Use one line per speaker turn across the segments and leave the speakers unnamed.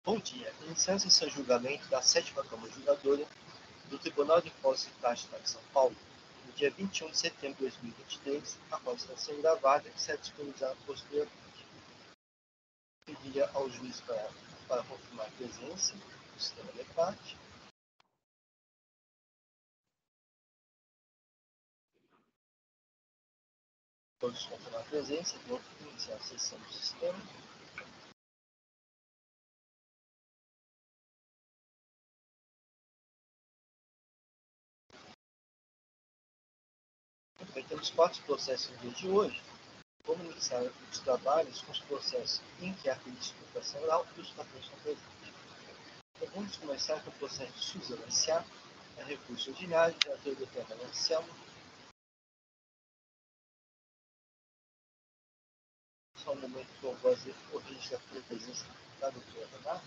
Bom dia. Iniciando seu julgamento da 7ª Câmara Julgadora do Tribunal de Impostos e Taxas do Estado de São Paulo, no dia 21 de setembro de 2023, a qual está sendo gravada e será disponibilizada posteriormente. Pediria ao juiz para confirmar a presença do sistema de parte. Todos confirmar a presença, vou iniciar a sessão do sistema. Temos 4 processos no dia de hoje. Vamos iniciar os trabalhos com os processos em que há participação oral e os papéis estão presentes. Então, vamos começar com o processo de Suzana S.A., recurso ordinário, de autor do tema Anselmo. Só um momento que eu vou fazer o registro da presença da doutora Renata.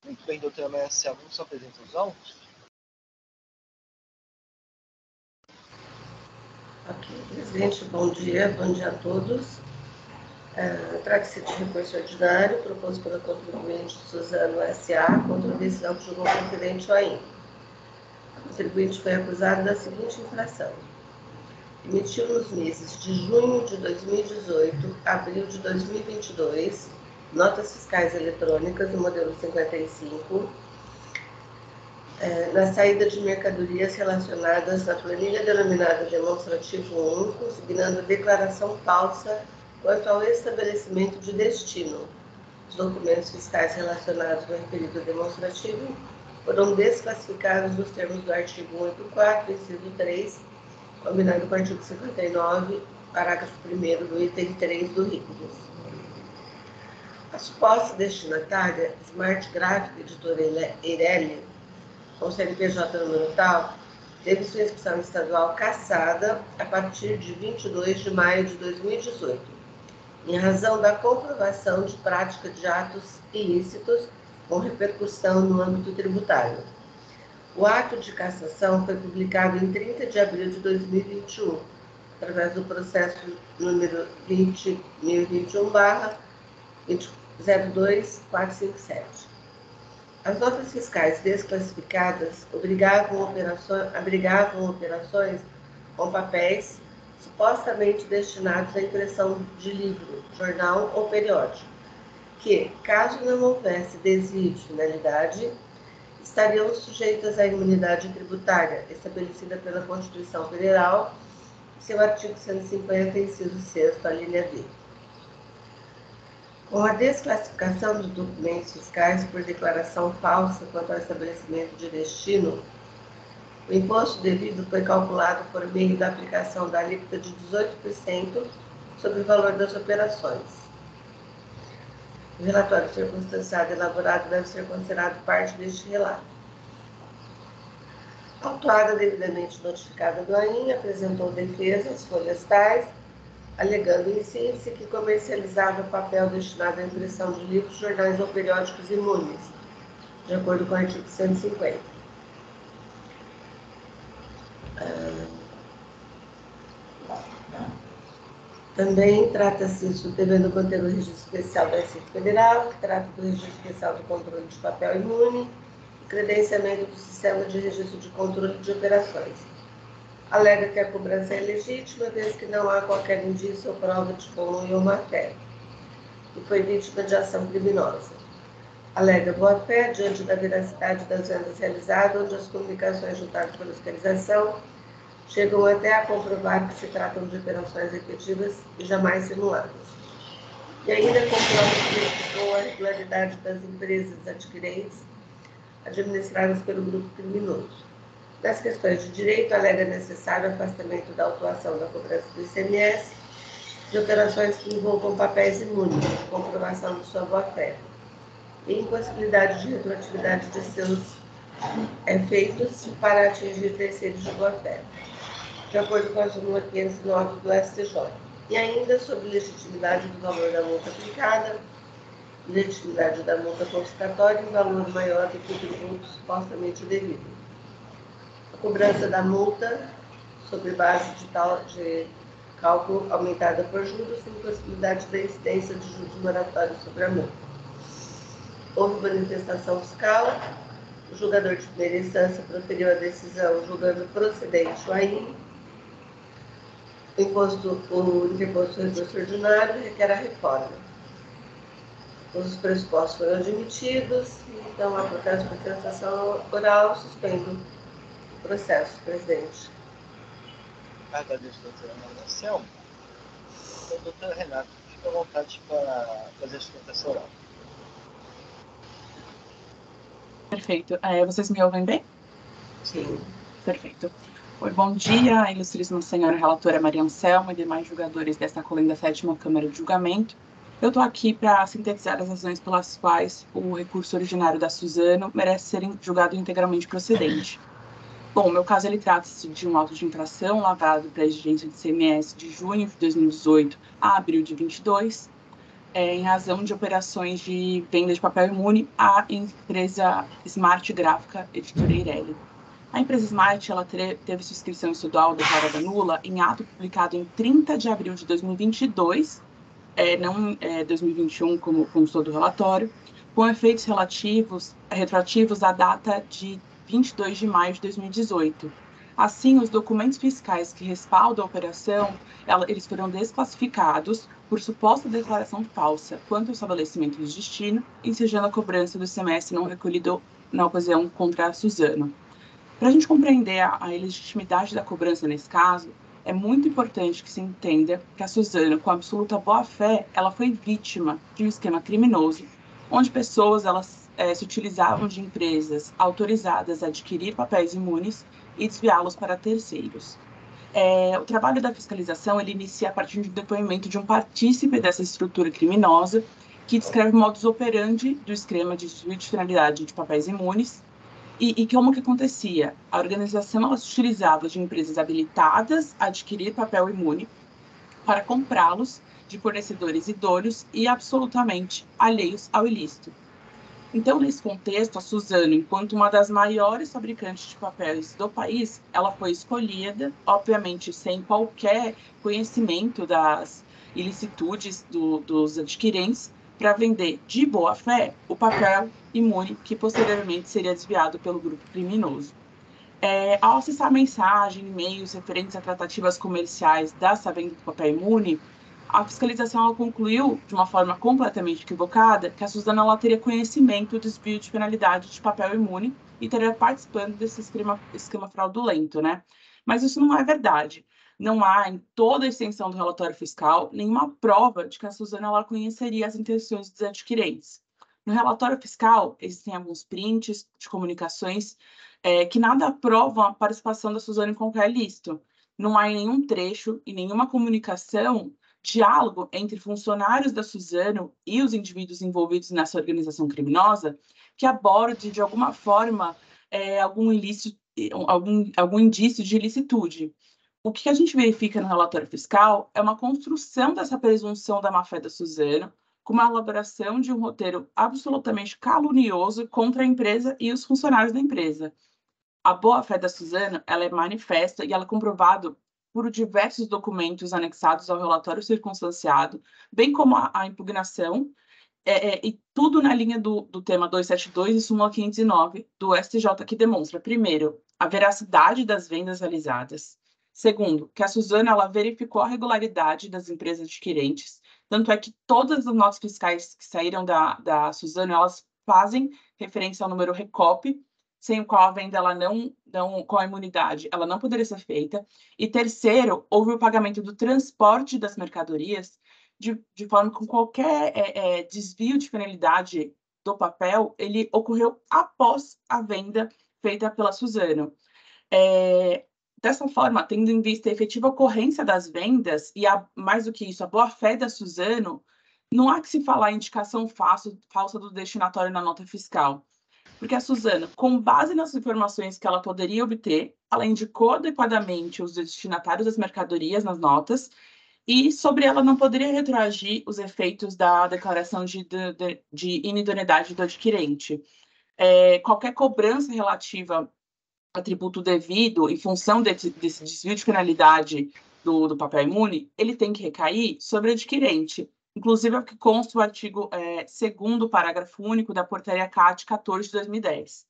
Muito bem, doutora Maria Selma, vamos só apresentar os autos?
Ok, presidente, bom dia a todos. Trata-se de recurso ordinário proposto pela contribuinte Suzano S.A. contra a decisão que julgou o conferente OAIN. A contribuinte foi acusada da seguinte infração: emitiu nos meses de junho de 2018 a abril de 2022 notas fiscais eletrônicas do modelo 55 na saída de mercadorias relacionadas na planilha denominada Demonstrativo 1, consignando declaração falsa quanto ao estabelecimento de destino. Os documentos fiscais relacionados no referido demonstrativo foram desclassificados nos termos do artigo 184, inciso 3, combinado com o artigo 59, parágrafo 1º do item 3 do RICODES. A suposta destinatária, Smart Graphic Editora Eireli, com CNPJ número tal, teve sua inscrição estadual cassada a partir de 22 de maio de 2018, em razão da comprovação de prática de atos ilícitos com repercussão no âmbito tributário. O ato de cassação foi publicado em 30 de abril de 2021, através do processo número 20.021/02457. As notas fiscais desclassificadas abrigavam operações com papéis supostamente destinados à impressão de livro, jornal ou periódico, que, caso não houvesse desvio de finalidade, estariam sujeitas à imunidade tributária estabelecida pela Constituição Federal, seu artigo 150, inciso 6º, a linha B. Com a desclassificação dos documentos fiscais por declaração falsa quanto ao estabelecimento de destino, o imposto devido foi calculado por meio da aplicação da alíquota de 18% sobre o valor das operações. O relatório circunstanciado elaborado deve ser considerado parte deste relato. A autuada devidamente notificada do AIN apresentou defesa às folhas tais, alegando em síntese que comercializava papel destinado à impressão de livros, jornais ou periódicos imunes, de acordo com o artigo 150. Também trata-se disso devendo conter o registro especial da Receita Federal, que trata do registro especial de controle de papel imune e credenciamento do sistema de registro de controle de operações. Alega que a cobrança é legítima, vez que não há qualquer indício ou prova de conluio ou má-fé, e foi vítima de ação criminosa. Alega boa-fé diante da veracidade das vendas realizadas, onde as comunicações juntadas pela fiscalização chegam até a comprovar que se tratam de operações efetivas e jamais simuladas. E ainda comprova que verificou a regularidade das empresas adquirentes administradas pelo grupo criminoso. Nas questões de direito, alega necessário o afastamento da autuação da cobrança do ICMS de operações que envolvam papéis imunes, comprovação de sua boa-fé, e impossibilidade de retroatividade de seus efeitos para atingir terceiros de boa-fé, de acordo com a súmula 509 do STJ. E ainda sobre legitimidade do valor da multa aplicada, legitimidade da multa confiscatória em valor maior do que o tributo supostamente devido. A cobrança da multa sobre base de cálculo aumentada por juros, sem possibilidade da incidência de juros moratórios sobre a multa. Houve manifestação fiscal, o julgador de primeira instância proferiu a decisão julgando procedente o AIM, o interposto recurso ordinário requer a reforma. Os pressupostos foram admitidos, então, a processo de transação oral, suspendo o processo, presidente.
Agradeço, doutora Maria Anselmo. Então, doutora Renata, fica à vontade para fazer a sustentação oral.
Perfeito. Vocês me ouvem bem?
Sim.
Perfeito. Oi, bom dia, ilustríssima senhora relatora Maria Anselmo e demais julgadores desta colenda 7ª Câmara de Julgamento. Eu estou aqui para sintetizar as razões pelas quais o recurso originário da Suzano merece ser julgado integralmente procedente. Bom, meu caso, ele trata-se de um auto de infração lavrado para exigência de CMS de junho de 2018 a abril de 2022, em razão de operações de venda de papel imune à empresa Smart Gráfica Editora Eireli. A empresa Smart, ela teve sua inscrição estadual declarada nula em ato publicado em 30 de abril de 2022, não 2021, como constou do relatório, com efeitos retroativos à data de 22 de maio de 2018. Assim, os documentos fiscais que respaldam a operação, eles foram desclassificados por suposta declaração falsa quanto ao estabelecimento de destino, ensejando a cobrança do ICMS não recolhido na ocasião contra a Suzano. Para a gente compreender a ilegitimidade da cobrança nesse caso, é muito importante que se entenda que a Suzano, com absoluta boa-fé, ela foi vítima de um esquema criminoso, onde pessoas se utilizavam de empresas autorizadas a adquirir papéis imunes e desviá-los para terceiros. O trabalho da fiscalização ele inicia a partir do depoimento de um partícipe dessa estrutura criminosa, que descreve o modus operandi do esquema de desvio de finalidade de papéis imunes. E como que acontecia? A organização ela se utilizava de empresas habilitadas a adquirir papel imune para comprá-los de fornecedores idôneos e absolutamente alheios ao ilícito. Então, nesse contexto, a Suzano, enquanto uma das maiores fabricantes de papéis do país, ela foi escolhida, obviamente, sem qualquer conhecimento das ilicitudes dos adquirentes, para vender de boa fé o papel imune que posteriormente seria desviado pelo grupo criminoso. Ao acessar mensagem, e-mails referentes a tratativas comerciais dessa venda do papel imune, a fiscalização concluiu, de uma forma completamente equivocada, que a Suzano ela teria conhecimento do desvio de penalidade de papel imune e estaria participando desse esquema fraudulento, né? Mas isso não é verdade. Não há, em toda a extensão do relatório fiscal, nenhuma prova de que a Suzano ela conheceria as intenções dos adquirentes. No relatório fiscal, existem alguns prints de comunicações que nada provam a participação da Suzano em qualquer ilícito. Não há nenhum trecho e nenhuma comunicação, diálogo entre funcionários da Suzano e os indivíduos envolvidos nessa organização criminosa que aborde, de alguma forma, algum ilícito, algum indício de ilicitude. O que a gente verifica no relatório fiscal é uma construção dessa presunção da má-fé da Suzano, com uma elaboração de um roteiro absolutamente calunioso contra a empresa e os funcionários da empresa. A boa-fé da Suzano, ela é manifesta e ela é comprovado por diversos documentos anexados ao relatório circunstanciado, bem como a impugnação, e tudo na linha do tema 272 e súmula 509 do STJ, que demonstra, primeiro, a veracidade das vendas realizadas. Segundo, que a Suzano ela verificou a regularidade das empresas adquirentes, tanto é que todas as notas fiscais que saíram da Suzano, elas fazem referência ao número RECOP, sem o qual a venda ela não com a imunidade, ela não poderia ser feita. E terceiro, houve o pagamento do transporte das mercadorias de forma que qualquer desvio de finalidade do papel, ele ocorreu após a venda feita pela Suzano. Dessa forma, tendo em vista a efetiva ocorrência das vendas e, mais do que isso, a boa-fé da Suzano, não há que se falar em indicação falsa do destinatário na nota fiscal. Porque a Suzano, com base nas informações que ela poderia obter, ela indicou adequadamente os destinatários das mercadorias nas notas e sobre ela não poderia retroagir os efeitos da declaração de inidoneidade do adquirente. Qualquer cobrança relativa a tributo devido em função desse desvio de finalidade do papel imune, ele tem que recair sobre o adquirente. Inclusive, é o que consta o artigo 2º, parágrafo único da Portaria CAT 14 de 2010.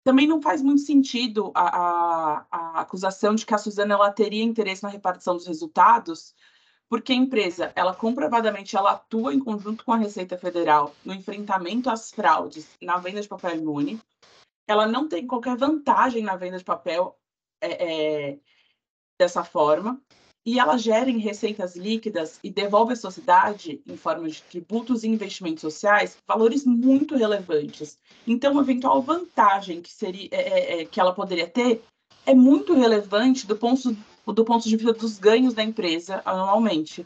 Também não faz muito sentido a acusação de que a Suzano ela teria interesse na repartição dos resultados, porque a empresa, ela comprovadamente, ela atua em conjunto com a Receita Federal no enfrentamento às fraudes na venda de papel imune. Ela não tem qualquer vantagem na venda de papel dessa forma, e ela gera em receitas líquidas e devolve à sociedade, em forma de tributos e investimentos sociais, valores muito relevantes. Então, a eventual vantagem que ela poderia ter é muito relevante do ponto de vista dos ganhos da empresa anualmente.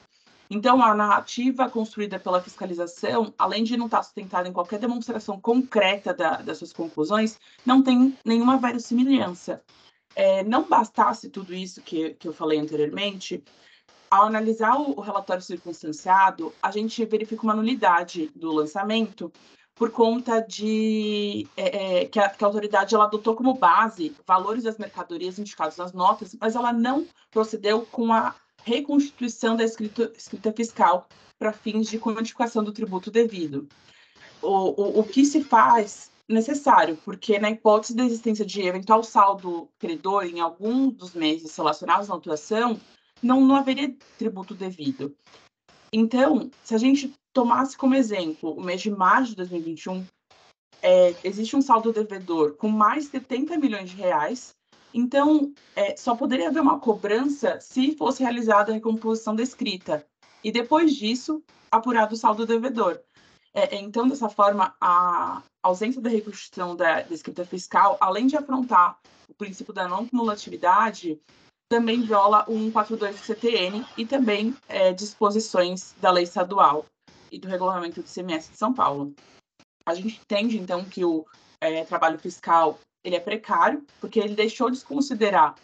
Então, a narrativa construída pela fiscalização, além de não estar sustentada em qualquer demonstração concreta das suas conclusões, não tem nenhuma verossimilhança. Não bastasse tudo isso que eu falei anteriormente, ao analisar o relatório circunstanciado, a gente verifica uma nulidade do lançamento por conta de que a autoridade ela adotou como base valores das mercadorias indicados nas notas, mas ela não procedeu com a reconstituição da escrita fiscal para fins de quantificação do tributo devido. O que se faz necessário, porque na hipótese da existência de eventual saldo credor em algum dos meses relacionados à autuação, não haveria tributo devido. Então, se a gente tomasse como exemplo o mês de março de 2021, existe um saldo devedor com mais de 70 milhões de reais, então só poderia haver uma cobrança se fosse realizada a recomposição da escrita, e depois disso, apurado o saldo devedor. Então, dessa forma, a ausência da reconstituição da escrita fiscal, além de afrontar o princípio da não cumulatividade, também viola o 142 do CTN e também disposições da lei estadual e do regulamento do ICMS de São Paulo. A gente entende, então, que o trabalho fiscal ele é precário, porque ele deixou de considerar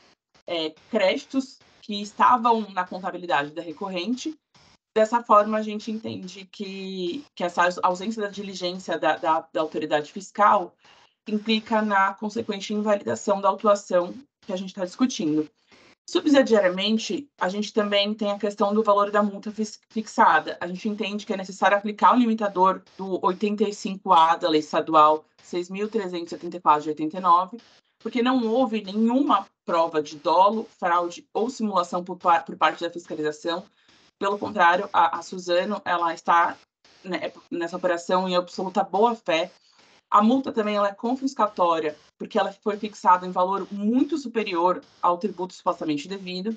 créditos que estavam na contabilidade da recorrente. Dessa forma, a gente entende que essa ausência da diligência da autoridade fiscal implica na consequente invalidação da autuação que a gente está discutindo. Subsidiariamente, a gente também tem a questão do valor da multa fixada. A gente entende que é necessário aplicar o limitador do 85A da Lei Estadual 6.374 de 89, porque não houve nenhuma prova de dolo, fraude ou simulação por parte da fiscalização. Pelo contrário, a Suzano ela está nessa operação em absoluta boa-fé. A multa também ela é confiscatória, porque ela foi fixada em valor muito superior ao tributo supostamente devido.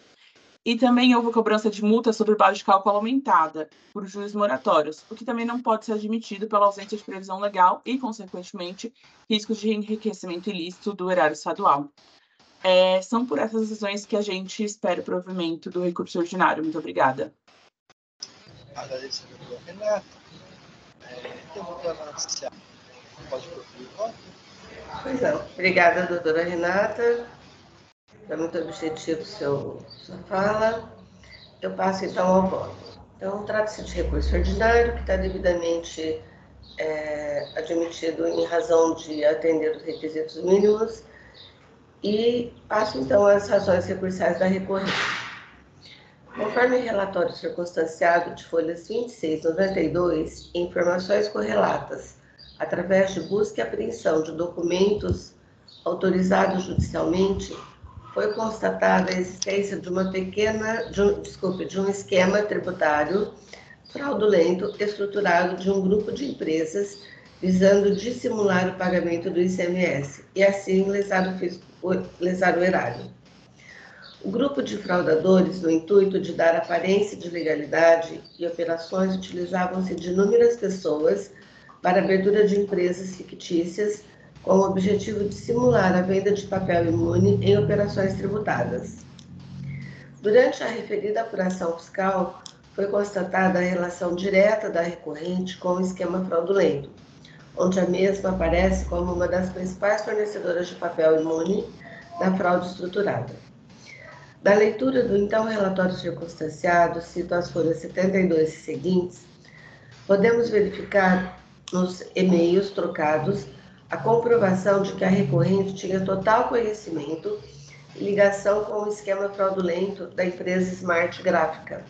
E também houve cobrança de multa sobre base de cálculo aumentada por juros moratórios, o que também não pode ser admitido pela ausência de previsão legal e, consequentemente, riscos de enriquecimento ilícito do erário estadual. São por essas decisões que a gente espera o provimento do recurso ordinário. Muito obrigada.
Agradeço a doutora Renata. Então, doutora Márcia, pode prosseguir.
Pois não. Obrigada, doutora Renata. Foi muito objetivo sua fala. Eu passo, então, ao voto. Então, trata-se de recurso ordinário, que está devidamente admitido em razão de atender os requisitos mínimos. E passo, então, às razões recursais da recorrência. Conforme o relatório circunstanciado de folhas 26 e 92, informações correlatas através de busca e apreensão de documentos autorizados judicialmente, foi constatada a existência de um esquema tributário fraudulento estruturado de um grupo de empresas visando dissimular o pagamento do ICMS e assim lesar o erário. O grupo de fraudadores, no intuito de dar aparência de legalidade e operações, utilizavam-se de inúmeras pessoas para a abertura de empresas fictícias com o objetivo de simular a venda de papel imune em operações tributadas. Durante a referida apuração fiscal, foi constatada a relação direta da recorrente com o esquema fraudulento, onde a mesma aparece como uma das principais fornecedoras de papel imune da fraude estruturada. Na leitura do então relatório circunstanciado, cito as folhas 72 e seguintes, podemos verificar nos e-mails trocados a comprovação de que a recorrente tinha total conhecimento e ligação com o esquema fraudulento da empresa Smart Gráfica,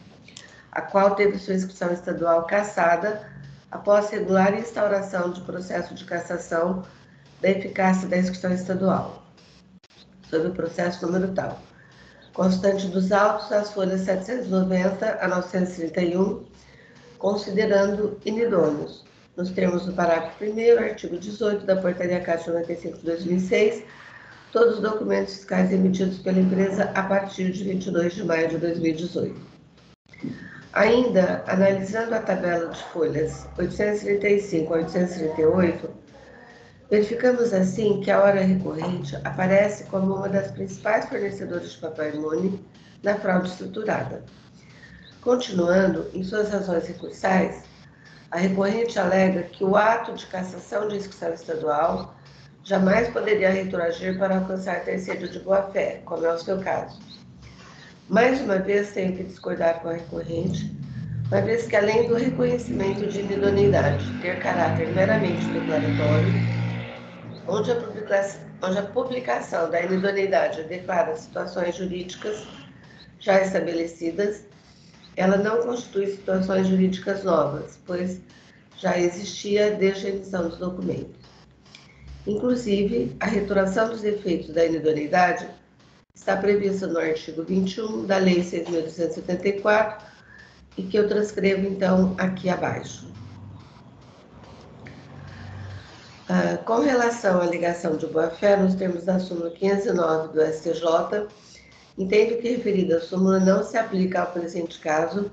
a qual teve sua inscrição estadual cassada após regular instauração de processo de cassação da eficácia da inscrição estadual, sob o processo número tal, constante dos autos às folhas 790 a 931, considerando inidôneos, nos termos do parágrafo 1º, artigo 18 da Portaria Caixa 95 de 2006, todos os documentos fiscais emitidos pela empresa a partir de 22 de maio de 2018. Ainda, analisando a tabela de folhas 835 a 838, verificamos assim que a hora recorrente aparece como uma das principais fornecedoras de papel imune na fraude estruturada. Continuando, em suas razões recursais, a recorrente alega que o ato de cassação de inscrição estadual jamais poderia retroagir para alcançar terceiro de boa-fé, como é o seu caso. Mais uma vez, tenho que discordar com a recorrente, uma vez que, além do reconhecimento de inidoneidade ter caráter meramente declaratório, onde a publicação da inidoneidade declara situações jurídicas já estabelecidas, ela não constitui situações jurídicas novas, pois já existia desde a emissão dos documentos. Inclusive, a retoração dos efeitos da inidoneidade está prevista no artigo 21 da Lei 6.274 e que eu transcrevo, então, aqui abaixo. Com relação à ligação de boa-fé, nos termos da súmula 509 do STJ, entendo que referida súmula não se aplica ao presente caso,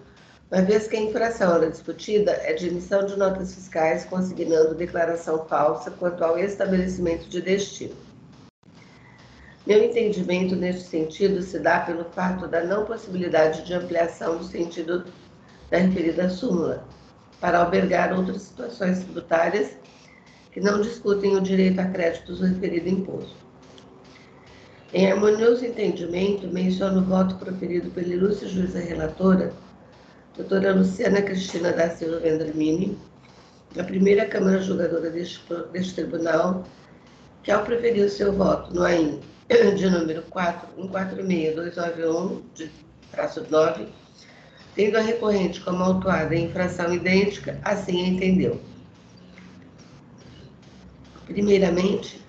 uma vez que a infração ora discutida é de emissão de notas fiscais consignando declaração falsa quanto ao estabelecimento de destino. Meu entendimento neste sentido se dá pelo fato da não possibilidade de ampliação do sentido da referida súmula, para albergar outras situações tributárias que não discutem o direito a créditos do referido imposto. Em harmonioso entendimento, menciono o voto proferido pela ilustre juíza relatora, doutora Luciana Cristina da Silva Vendramini, a primeira Câmara Julgadora deste Tribunal, que ao proferir o seu voto no AIN de número 4146-291-9, tendo a recorrente como autuada em infração idêntica, assim entendeu. Primeiramente,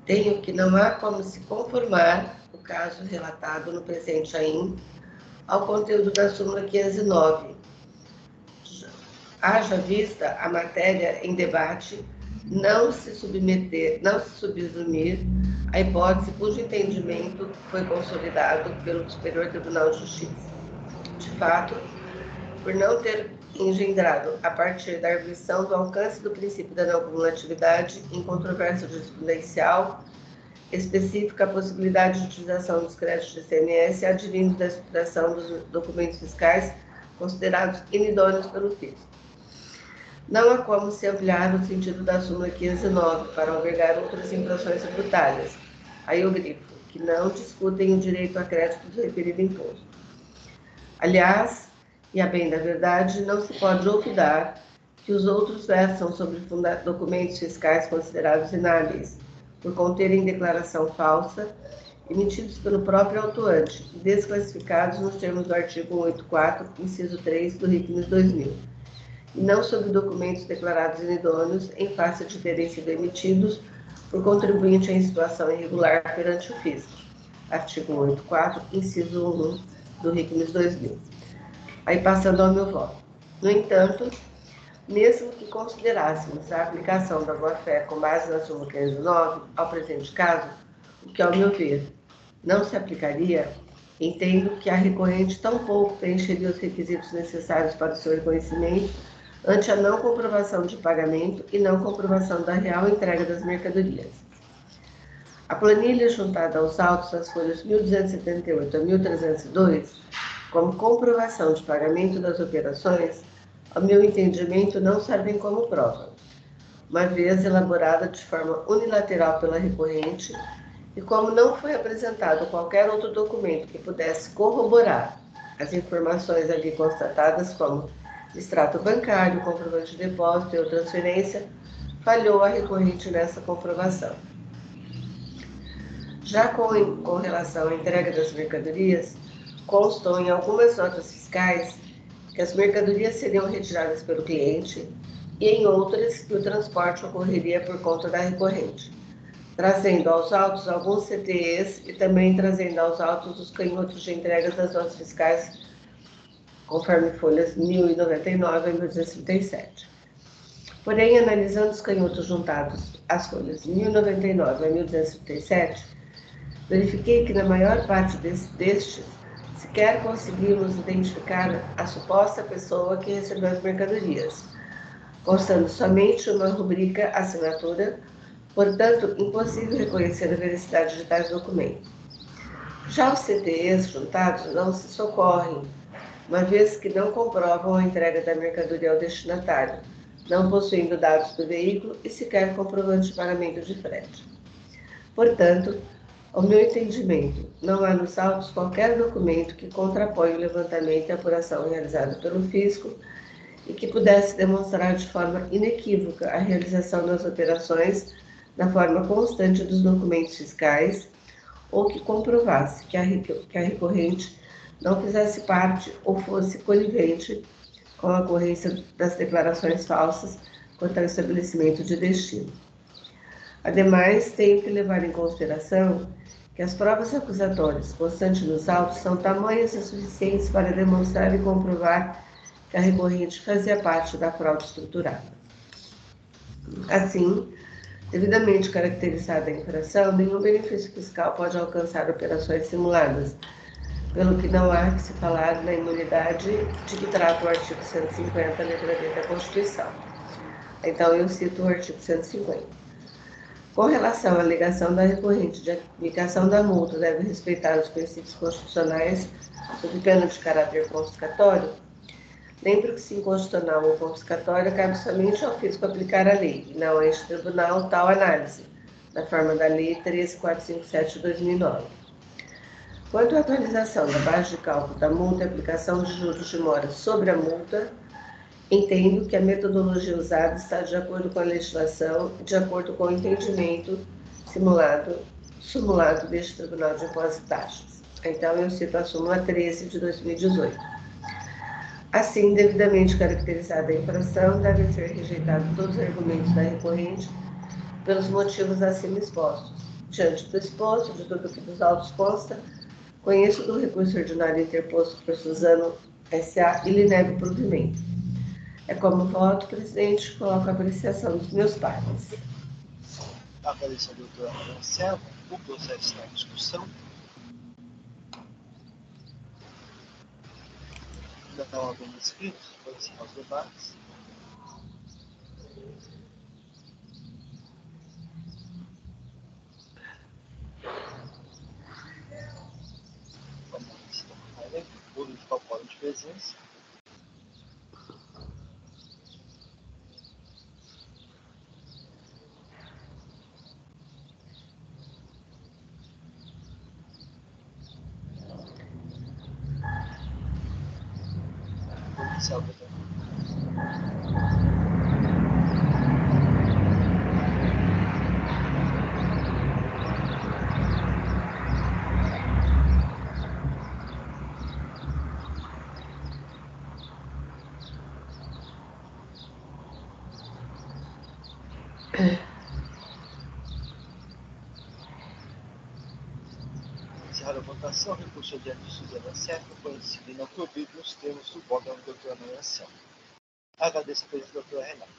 tenho que não há como se conformar o caso relatado no presente AIN ao conteúdo da súmula 509. Haja vista a matéria em debate, não se subsumir a hipótese cujo entendimento foi consolidado pelo Superior Tribunal de Justiça. De fato, por não ter engendrado, a partir da arguição do alcance do princípio da não cumulatividade em controvérsia jurisprudencial específica a possibilidade de utilização dos créditos de ICMS advindos da estruturação dos documentos fiscais considerados inidôneos pelo fisco. Não há como se ampliar o sentido da súmula 509 para albergar outras infrações tributárias, aí eu grifo, que não discutem o direito a crédito do referido imposto. Aliás, e a bem da verdade, não se pode olvidar que os outros versam sobre documentos fiscais considerados inábeis, por conterem declaração falsa, emitidos pelo próprio autuante e desclassificados nos termos do artigo 184, inciso 3 do RICMES 2000, e não sobre documentos declarados inidôneos em face de terem sido emitidos por contribuinte em situação irregular perante o fisco, artigo 184, inciso 1 do RICMES 2000. Aí passando ao meu voto. No entanto, mesmo que considerássemos a aplicação da boa-fé com base na súmula 509 ao presente caso, o que, ao meu ver, não se aplicaria, entendo que a recorrente tampouco preencheria os requisitos necessários para o seu reconhecimento ante a não comprovação de pagamento e não comprovação da real entrega das mercadorias. A planilha juntada aos autos das folhas 1278 a 1302, como comprovação de pagamento das operações, ao meu entendimento, não servem como prova, uma vez elaborada de forma unilateral pela recorrente E como não foi apresentado qualquer outro documento que pudesse corroborar as informações ali constatadas, como extrato bancário, comprovante de depósito ou transferência, falhou a recorrente nessa comprovação. Já com relação à entrega das mercadorias, constou em algumas notas fiscais que as mercadorias seriam retiradas pelo cliente e em outras que o transporte ocorreria por conta da recorrente, trazendo aos autos alguns CTEs e também trazendo aos autos os canhotos de entrega das notas fiscais, conforme folhas 1099 a 1237. Porém, analisando os canhotos juntados às folhas 1099 a 1237, verifiquei que na maior parte destes sequer conseguimos identificar a suposta pessoa que recebeu as mercadorias, constando somente uma rubrica assinatura, portanto, impossível reconhecer a veracidade de tais documentos. Já os CTEs juntados não se socorrem, uma vez que não comprovam a entrega da mercadoria ao destinatário, não possuindo dados do veículo e sequer comprovante de pagamento de frete. Portanto, ao meu entendimento, não há nos autos qualquer documento que contraponha o levantamento e apuração realizado pelo fisco e que pudesse demonstrar de forma inequívoca a realização das operações na forma constante dos documentos fiscais ou que comprovasse que a recorrente não fizesse parte ou fosse conivente com a ocorrência das declarações falsas quanto ao estabelecimento de destino. Ademais, tenho que levar em consideração que as provas acusatórias constantes nos autos são tamanhas e suficientes para demonstrar e comprovar que a recorrente fazia parte da fraude estruturada. Assim, devidamente caracterizada a infração, nenhum benefício fiscal pode alcançar operações simuladas, pelo que não há que se falar na imunidade de que trata o artigo 150, letra D da Constituição. Então, eu cito o artigo 150. Com relação à alegação da recorrente de aplicação da multa deve respeitar os princípios constitucionais sob pena de caráter confiscatório, lembro que, se inconstitucional ou confiscatória, cabe somente ao fisco aplicar a lei, e não a este tribunal tal análise, na forma da Lei 13.457 de 2009. Quanto à atualização da base de cálculo da multa e aplicação de juros de mora sobre a multa, entendo que a metodologia usada está de acordo com a legislação e de acordo com o entendimento simulado deste Tribunal de Impostos e Taxas. Então, eu cito a súmula 13 de 2018. Assim, devidamente caracterizada a infração, devem ser rejeitados todos os argumentos da recorrente pelos motivos acima expostos. Diante do exposto, de tudo que dos autos consta, conheço do recurso ordinário interposto por Suzano S.A. e lhe nego o provimento. É como voto, presidente, coloco a apreciação dos meus pares.
Agradeço a doutora Maria Selma. O processo está em discussão. Ainda não havendo inscritos, vou encerrar os debates. Vamos lá, vou verificar o quórum de presença. Vou iniciar o voto. Encerrada a votação, recurso adiante de Suzana Serra foi decidido e não proibido nos termos do voto da doutora Maria Selma. Agradeço a presença da doutora Renata.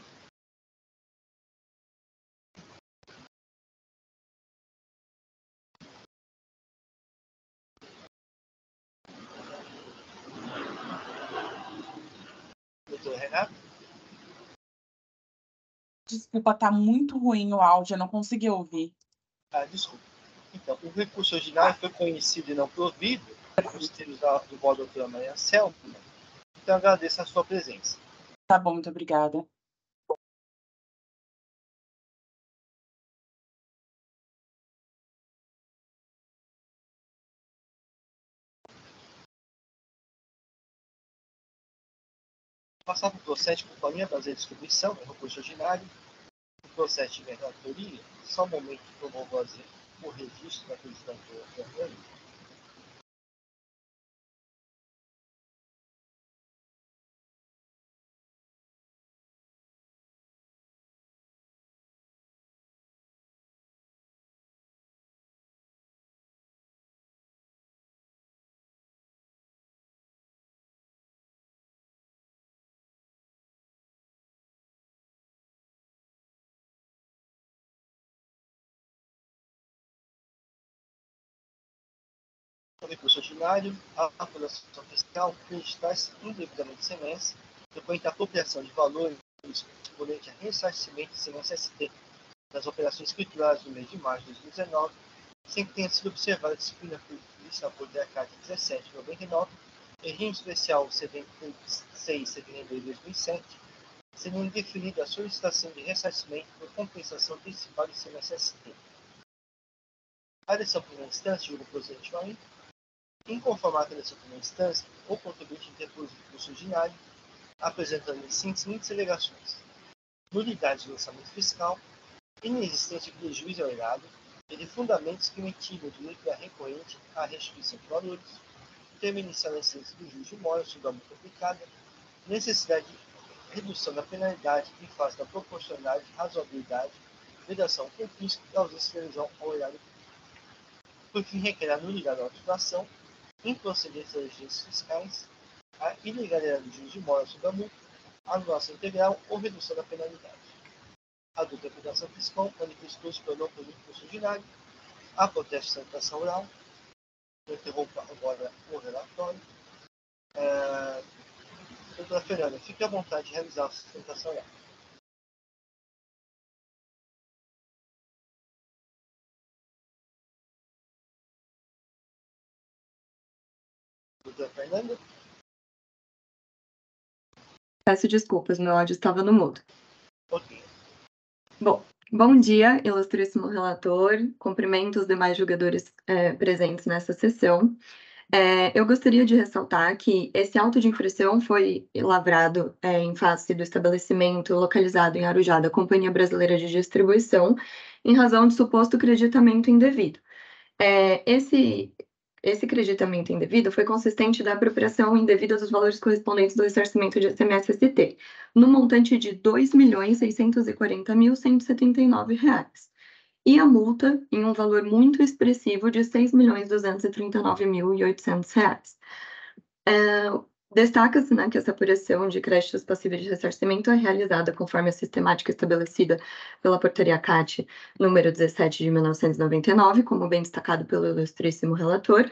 Doutora Renata?
Desculpa, tá muito ruim o áudio, eu não consegui ouvir.
Desculpa. Então, o recurso originário foi conhecido e não provido nos termos do voto da doutora Maria Selma. Então, agradeço a sua presença.
Tá bom, muito obrigada.
Passar para o processo de companhia fazer distribuição, recurso ordinário, o processo de relatoria, só um momento que eu vou fazer o registro da legislatura Fernando. O recurso ordinário, a apuração fiscal, creditados indevidamente semestre, depois da apropriação de valores correspondente a ressarcimento sem SST das operações escrituradas no mês de março de 2019, sem que tenha sido observada a disciplina prevista por DECAT 1799, regime especial CVM 6 CVM 2007, sendo indeferida a solicitação de ressarcimento por compensação antecipada sem SST. A decisão primeira instância julga procedimento inconformada dessa primeira instância, o contribuinte interpôs o recurso ordinário, apresentando em síntese alegações: nulidade do lançamento fiscal, inexistência de prejuízo ao errado e de fundamentos que mitigam o direito da recorrente à restituição de valores, termo inicial da essência do juízo de mora sobre a multa aplicada, necessidade de redução da penalidade em face da proporcionalidade, razoabilidade, vedação com fisco e ausência de lesão ao erário público. Por fim, requer a nulidade da autorização, improcedência das exigências fiscais, a ilegalidade do juízo de mora sobre a multa, anulação integral ou redução da penalidade. A dupla aplicação fiscal manifestou-se pelo não produto recurso ordinário, a protesto de sustentação oral. Eu interrompo agora o relatório. Doutora Fernanda, fique à vontade de realizar a sustentação oral. Doutora Fernanda?
Peço desculpas, meu áudio estava no mudo.
Ok.
Bom dia, ilustríssimo relator, cumprimento os demais julgadores presentes nessa sessão. Eu gostaria de ressaltar que esse auto de infração foi lavrado em face do estabelecimento localizado em Arujá da Companhia Brasileira de Distribuição, em razão de suposto creditamento indevido. Esse creditamento indevido foi consistente da apropriação indevida dos valores correspondentes do ressarcimento de ICMS-ST, no montante de R$ 2.640.179, e a multa em um valor muito expressivo de R$ 6.239.800. Destaca-se, que essa apuração de créditos passíveis de ressarcimento é realizada conforme a sistemática estabelecida pela Portaria CAT número 17 de 1999, como bem destacado pelo ilustríssimo relator.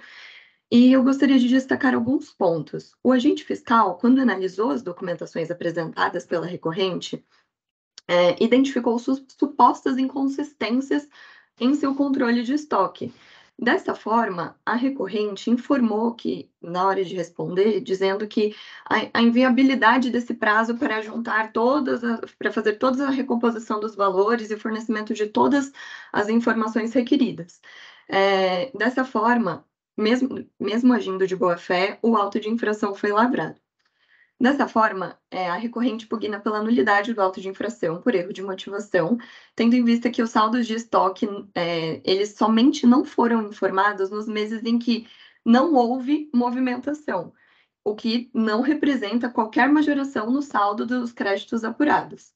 E eu gostaria de destacar alguns pontos. O agente fiscal, quando analisou as documentações apresentadas pela recorrente, identificou supostas inconsistências em seu controle de estoque. Dessa forma, a recorrente informou que, na hora de responder, dizendo que a inviabilidade desse prazo para juntar para fazer toda a recomposição dos valores e o fornecimento de todas as informações requeridas. Dessa forma, mesmo agindo de boa fé, o auto de infração foi lavrado. Dessa forma, a recorrente pugna pela nulidade do auto de infração por erro de motivação, tendo em vista que os saldos de estoque, eles somente não foram informados nos meses em que não houve movimentação, o que não representa qualquer majoração no saldo dos créditos apurados.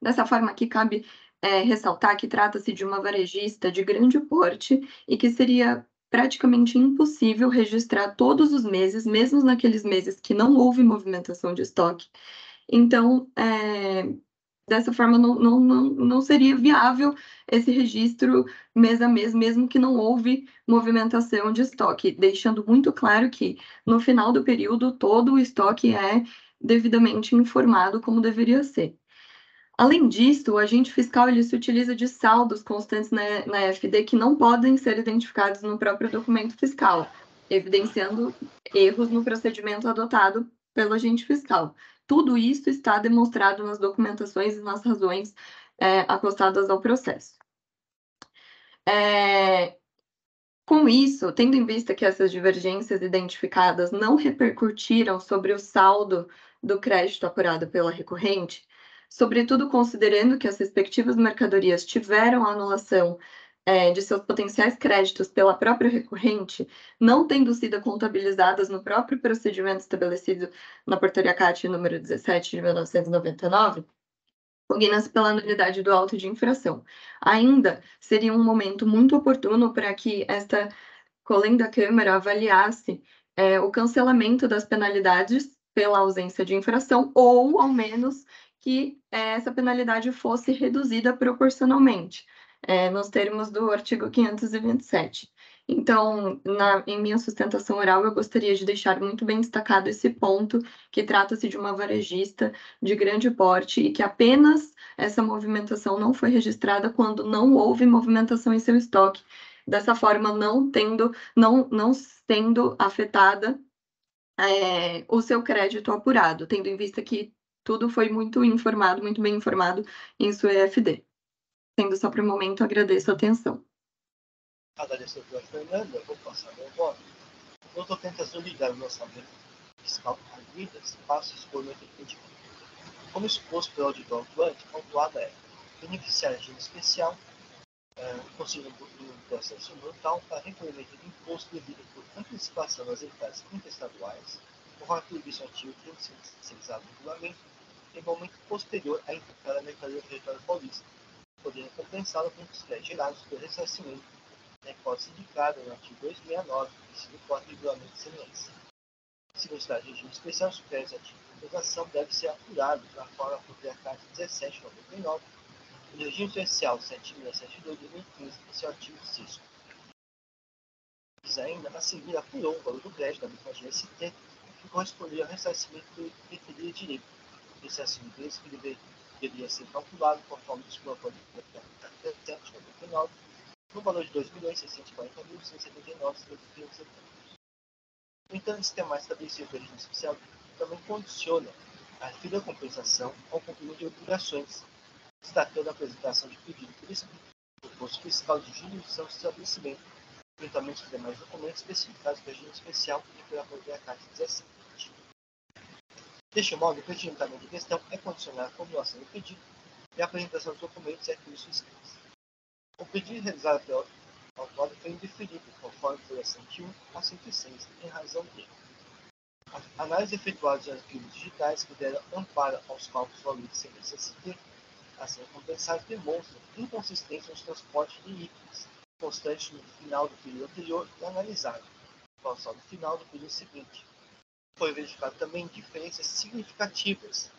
Dessa forma, aqui cabe ressaltar que trata-se de uma varejista de grande porte e que seria praticamente impossível registrar todos os meses, mesmo naqueles meses que não houve movimentação de estoque. Então, dessa forma, não seria viável esse registro mês a mês, mesmo que não houve movimentação de estoque, deixando muito claro que, no final do período, todo o estoque é devidamente informado como deveria ser. Além disso, o agente fiscal ele se utiliza de saldos constantes na FD que não podem ser identificados no próprio documento fiscal, evidenciando erros no procedimento adotado pelo agente fiscal. Tudo isso está demonstrado nas documentações e nas razões acostadas ao processo. Com isso, tendo em vista que essas divergências identificadas não repercutiram sobre o saldo do crédito apurado pela recorrente, sobretudo considerando que as respectivas mercadorias tiveram a anulação de seus potenciais créditos pela própria recorrente, não tendo sido contabilizadas no próprio procedimento estabelecido na Portaria CAT número 17 de 1999, pugna-se pela nulidade do auto de infração. Ainda seria um momento muito oportuno para que esta colenda Câmara avaliasse o cancelamento das penalidades pela ausência de infração, ou, ao menos, que essa penalidade fosse reduzida proporcionalmente, nos termos do artigo 527. Então, em minha sustentação oral, eu gostaria de deixar muito bem destacado esse ponto, que trata-se de uma varejista de grande porte e que apenas essa movimentação não foi registrada quando não houve movimentação em seu estoque, dessa forma não sendo afetada o seu crédito apurado, tendo em vista que tudo foi muito bem informado em sua EFD. Sendo só para o momento, agradeço a atenção.
Agradeço a doutora Fernanda, vou passar meu voto. O doutor tenta ligar o orçamento fiscal às vidas, passo a expor meu entendimento. Como exposto pelo auditor atuante, pontuada é beneficiar regime especial, considerando um processo brutal para recolhimento de imposto devido por antecipação das entradas interestaduais, conforme previsto no artigo 36A do regulamento, em momento posterior à entrada da mercadoria no território paulista, podendo compensá-la com os créditos gerados pelo ressarcimento, na hipótese indicada no artigo 269, inciso 4 do regulamento de CMS. Segundo o estado de regime especial, os créditos ativos de compensação devem ser apurados na forma Portaria CAT 1799, o regime especial 7672 de 2015, esse é o artigo 6. Diz ainda, a seguir apurou o valor do crédito da mesma GST, que correspondia ao ressarcimento do referido direito. Ressarcimento esse que deveria ser calculado conforme dispõe a Portaria CAT 1799, no valor de R$ 2.640.179,70. No entanto, o sistema estabelecido pelo regime especial também condiciona a referida compensação ao cumprimento de obrigações, destacando a apresentação de pedido por escrito do posto fiscal de jurisdição do estabelecimento, juntamente com demais documentos especificados pelo regime especial e pela Portaria CAT 17. Deste modo, o procedimento de questão é condicionado à formulação do pedido e à apresentação dos documentos e arquivos fiscais. O pedido realizado pelo autor foi indeferido, conforme foi a 101 a 106, em razão de a análise efetuada de arquivos digitais que deram amparo aos cálculos valores sem SST a ser compensado demonstra inconsistência nos transportes de itens constantes no final do período anterior e analisado, ao saldo final do período seguinte. Foi verificado também diferenças significativas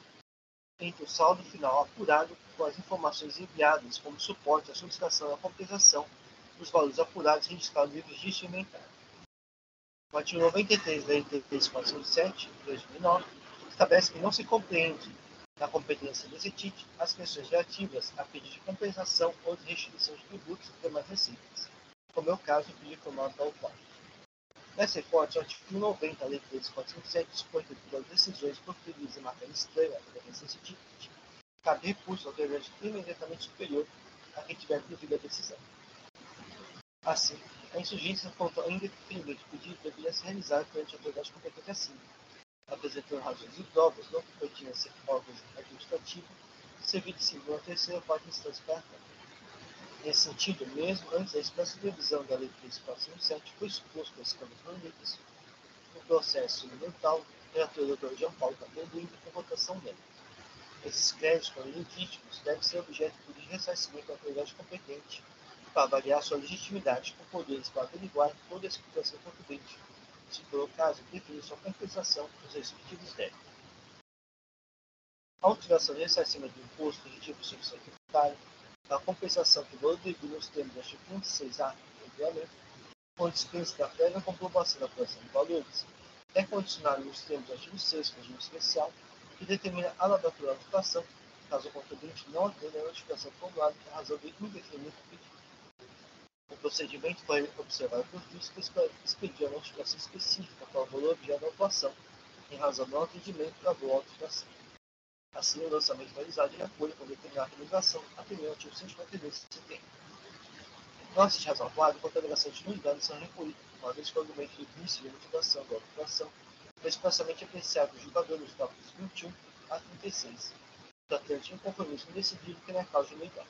entre o saldo final apurado com as informações enviadas como suporte à solicitação da compensação dos valores apurados registrados no registro inventário. O artigo 93 da NT 3407, de 2009, estabelece que não se compreende na competência do CETIT as questões relativas a pedido de compensação ou de restituição de tributos e demais receitas, como é o caso do pedido formado da autor. Nessa hipótese, o artigo 90 da Lei 3407 dispõe que das decisões proferidas em matéria estranha da CETIT cabe recurso ao autoridade imediatamente superior a quem tiver provido a decisão. Assim, a insurgência quanto ao indeferimento do pedido deveria ser realizada perante a autoridade competente acima, apresentando razões e provas não competentes a órgãos administrativos, servindo de segunda, terceira ou quarta instância para a Nesse sentido, mesmo antes da expressa previsão da Lei 3407, foi exposto às câmaras reunidas no processo monumental, o relator Dr. João Paulo Cabelo com votação unânime. Esses créditos, quando legítimos, devem ser objeto de ressarcimento da autoridade competente para avaliar sua legitimidade com poderes para averiguar toda a explicação concorrente, se for o caso, definir sua compensação nos respectivos débitos. A alteração de ressarcimento do imposto regida por execução tributária, a compensação que valor devido nos termos do artigo 26A do regulamento, com dispensa da prévia comprovação da apuração de valores, é condicionado nos termos do artigo 6 do regime especial, que determina a lavratura da notificação, caso o contribuinte não atenda a notificação formulada em razão do indeferimento do pedido. O procedimento foi observado por fiscos para expedir a notificação específica para o valor objeto da atuação, em razão do não atendimento da boa notificação. Assim, o lançamento realizado de acordo com determinada atualização, atendendo ao artigo 152 de setembro. Notas de razão válida, quanto à alegação de nulidade são recolhidas, uma vez que o argumento de vício de motivação da ocupação foi expressamente apreciado os jogadores dos tópicos 21 a 36, tratando de um compromisso indecidido que na causa de unidade.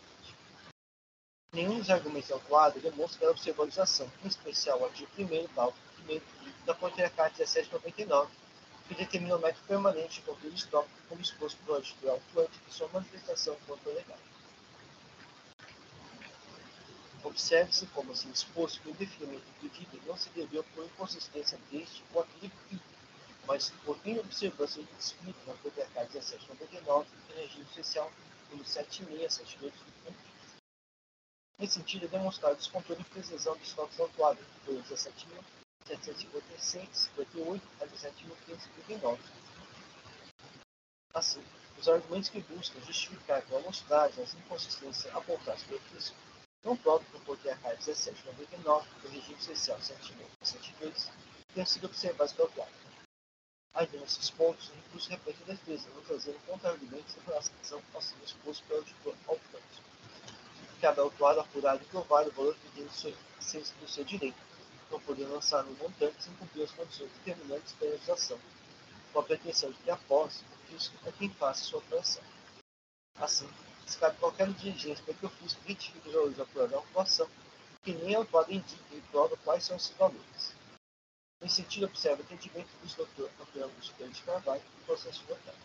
Nenhum dos argumentos autuados demonstra a observabilização, em especial o artigo 1º, parágrafo 1º da portaria CAT 1799, que determina o método permanente de controle histórico como exposto pelo auditor autuante em sua manifestação contra o legado. Observe-se como assim exposto que o definimento pedido não se deveu por inconsistência deste ou aquele fim, mas por inobservância do descrito na portaria CAT 1799 e regime especial número 7672 do Nesse sentido, é demonstrado o descontrole e precisão dos estoques autuados por 17.756, 58 a 17.559. Assim, os argumentos que buscam justificar com a amostragem as inconsistências apontadas pelo fisco, não próprio por portaria CAT 1799 do regime especial 7672, tenham sido observados pelo autuado. Ainda nesses pontos, o recurso repete a defesa, não trazendo contra-argumentos em relação ao sendo exposto pelo auditor autuante. Cabe ao autuado apurar e provar o valor que tem do seu direito, não poder lançar no montante sem cumprir as condições determinantes da legislação, com a pretensão de que após o fisco é quem faça sua operação. Assim, se cabe qualquer diligência para que o fisco retifique os valores apurados da autuação, que nem a autuada indique e prova quais são esses valores. Nesse sentido, observa o entendimento do Dr. Antônio Augusto Pereira de Carvalho no processo votável.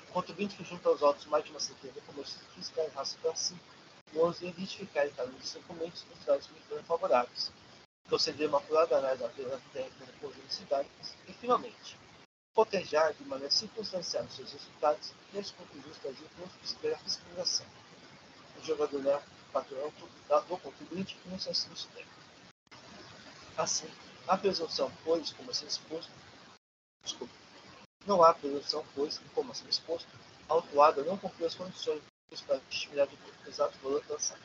O contribuinte que junta aos autos mais de uma centena de comércios fiscais raça para si, o ônus de identificar em cada um dos documentos os dados que lhe foram favoráveis, proceder uma apurada análise da técnica da conjuntividade e, finalmente, cotejar de maneira circunstancial os seus resultados e as conclusões trazidas pela fiscalização. O jogador não é patrão do contribuinte e não se assina técnico. Assim, a presunção, pois, como assim exposto, não há presunção, pois, como assim exposto, a autuada não cumpriu as condições para estimular o exato valor lançado.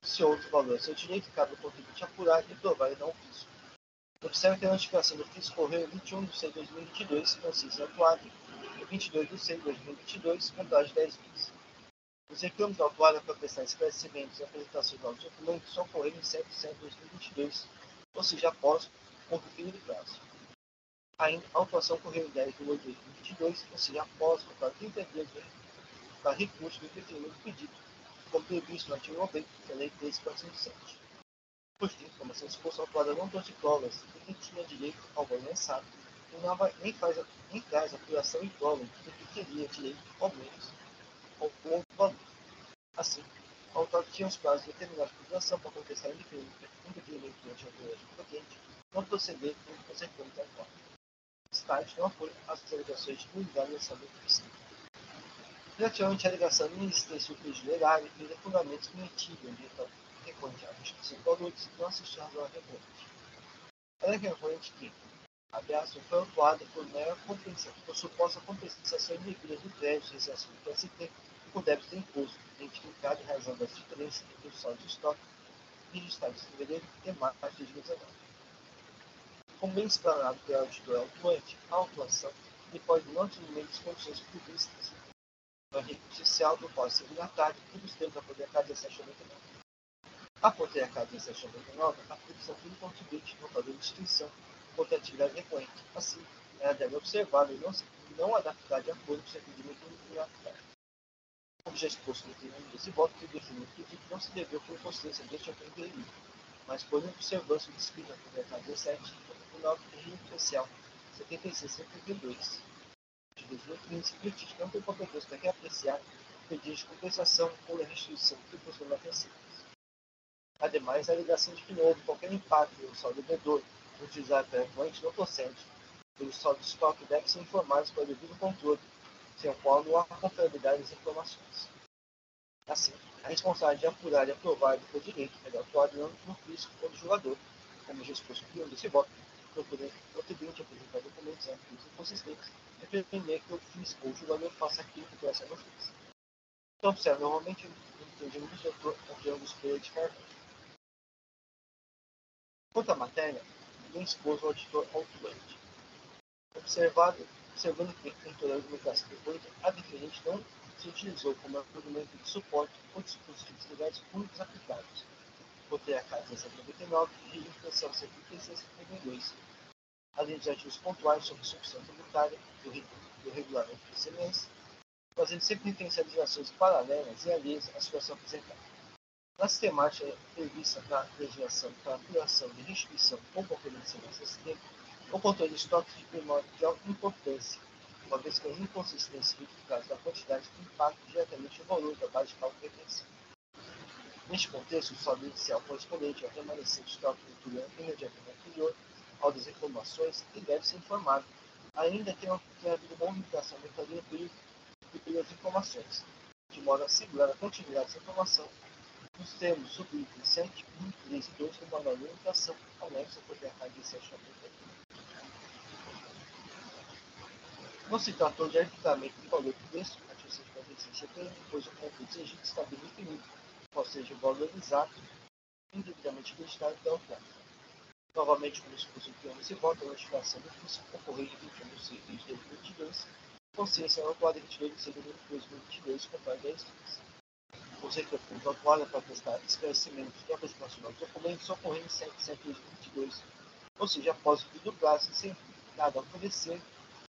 Se outro valor é seu direito, cabe ao contribuinte apurar e provar e não o fisco. Observe que a notificação do fisco ocorreu em 21 de 6 de 2022, consiste em autuado, e 22 de 6 de 2022, com prazo de 10 meses. Os reclamos da autuada para prestar esclarecimentos e apresentação de novos documentos só ocorreram em 7 de 7 de 2022, ou seja, após o referido prazo. Ainda, a autuação ocorreu em 10 de 8 de 2022, ou seja, após o prazo de 30 dias para recurso do indeferimento pedido, como previsto no artigo 90 da Lei 13.407. Por fim, como assim exposto, a autuada não trouxe provas de que tinha direito ao valor lançado e nem traz apuração em prova de que teria direito, ao menos, ao outro valor. Assim, a autuada tinha os prazos determinados por legislação para contestar indeferimento durante a autoridade competente, não proceder com os reclamos da autuada. Estágio não apoia as alegações de nulidade do lançamento fiscal. Relativamente à alegação de inexistência do prejuízo erário e de fundamentos que mitigam o recorrente à justiça de valores não assistir razão à recorrente. Ela é recorrente que, abraço, foi autuada por mera compensação, por suposta compensação indevida do crédito recebido do PST por débito de imposto, identificado em razão das diferenças entre o saldo de estoque registrado em fevereiro e março de 2019. Como bem explanado pelo auditor autuante, a autuação depende não de das condições previstas no artigo social do Código Signatário e dos termos da portaria CAT 1799. A portaria CAT 1799 aplica-se a todo contribuinte no padrão de instituição contra atividade recorrente. Assim, ela deve observar e não adaptar de acordo com o seu entendimento signatário. Como já exposto no termo desse voto, que define o pedido não se deveu por inconsistência deste entendimento, mas por observância do descrito na portaria CAT 17 no Tribunal do Regime Especial 7672. De 2015, o litígio não tem competência para reapreciar o pedido de compensação ou a restituição que possui na terceira. Ademais, a alegação de que não houve qualquer impacto no saldo devedor utilizado pela recorrente não procede, pois o saldo de estoque deve ser informado para o devido controle, sem o qual não há confiabilidade das informações. Assim, a responsabilidade de apurar e aprovar do direito é da autuada no fisco ou do julgador, como já exposto no primeiro desse voto, procurando o contribuinte apresentar documentos amplos e consistentes e pretender que o fisco ou o julgador faça aquilo que essa não fez. Então, observe normalmente o entendimento do doutor Antônio Augusto Pereira de Carvalho. Quanto à matéria, bem expôs o auditor autuante. Observando que, em toda a argumentação depois, a deferente não se utilizou como argumento de suporte ou dispositivos legais únicos aplicáveis. Portaria CAT 1799 e Regime Especial 7672, além dos artigos pontuais sobre execução tributária do regulamento do ICMS, fazendo sempre intensificações paralelas e alheias à situação apresentada. Na sistemática prevista na legislação para apuração de restituição ou comprometimento desse tempo, o controle de estoques de primordial importância, uma vez que a inconsistência verificada da quantidade impacta diretamente o valor da base de cálculo referencial. Neste contexto, o saldo inicial correspondente ao remanescente de estoque do ano imediatamente anterior ao das reclamações e deve ser informado, ainda que não tenha havido movimentação mercadoria pelas informações, de modo a assegurar a continuidade dessa informação nos termos subidos em 7.32 do manual de limitação, anexo ao PPA 17. Não se tratou de arquivamento de valor do texto, artigo 146 CPM, pois o conjunto exigido está bem definido, ou seja, o valor exato, indevidamente acreditado pela autor. Novamente, como expulso de anos e volta a notificação do fisco ocorrida em 21 de setembro de 2022, consciência autuada 22 de setembro de 2022, conforme 10 dias. Os recursos autuados para prestar esclarecimentos de apresentação dos documentos ocorrem em 7 de setembro de 2022, ou seja, após o fim do prazo, sem nada oferecer,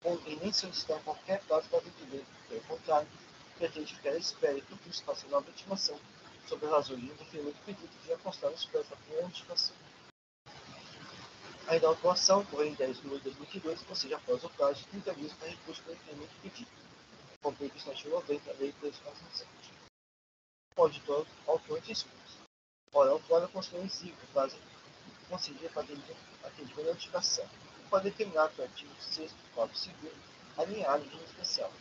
ou em nem solicitar qualquer prazo para vencimento. Pelo contrário, pretende ficar à espera que o fisco faça nova intimação sobre as razões de indeferimento do pedido que já constaram expressa da primeira notificação. Ainda a autuação ocorreu em 10 de julho de 2022, ou seja, após o prazo de 30 dias para recurso pelo indeferimento do pedido, como previsto no artigo 90 da Lei 347. O autor discurso. Ora, a autora considerou em si o prazo concedido para atendimento da notificação, e pode determinar que o artigo 6º do Código Civil alinhado de especial,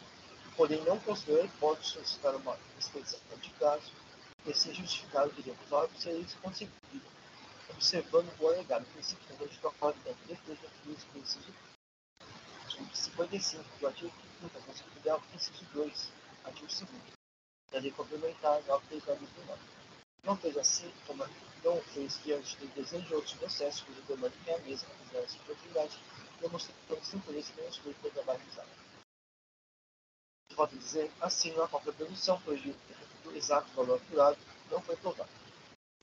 porém não considerou a hipótese de solicitar uma extensão de prazo que seja justificado de recusar o serviço concedido, observando o alegado princípio da justificação da defesa dos princípios artigo 55 do artigo 5º da Constituição Federal, inciso 2, artigo 2º, da Lei Complementar 9.3/2009. Não fez assim, como não fez diante do desenho de outros processos, cuja demanda que é a mesma, apesar dessa oportunidade, demonstrando seu interesse pelo estudo do trabalho realizado. De modo a dizer, assim, a própria produção proibiu do exato valor apurado não foi provado.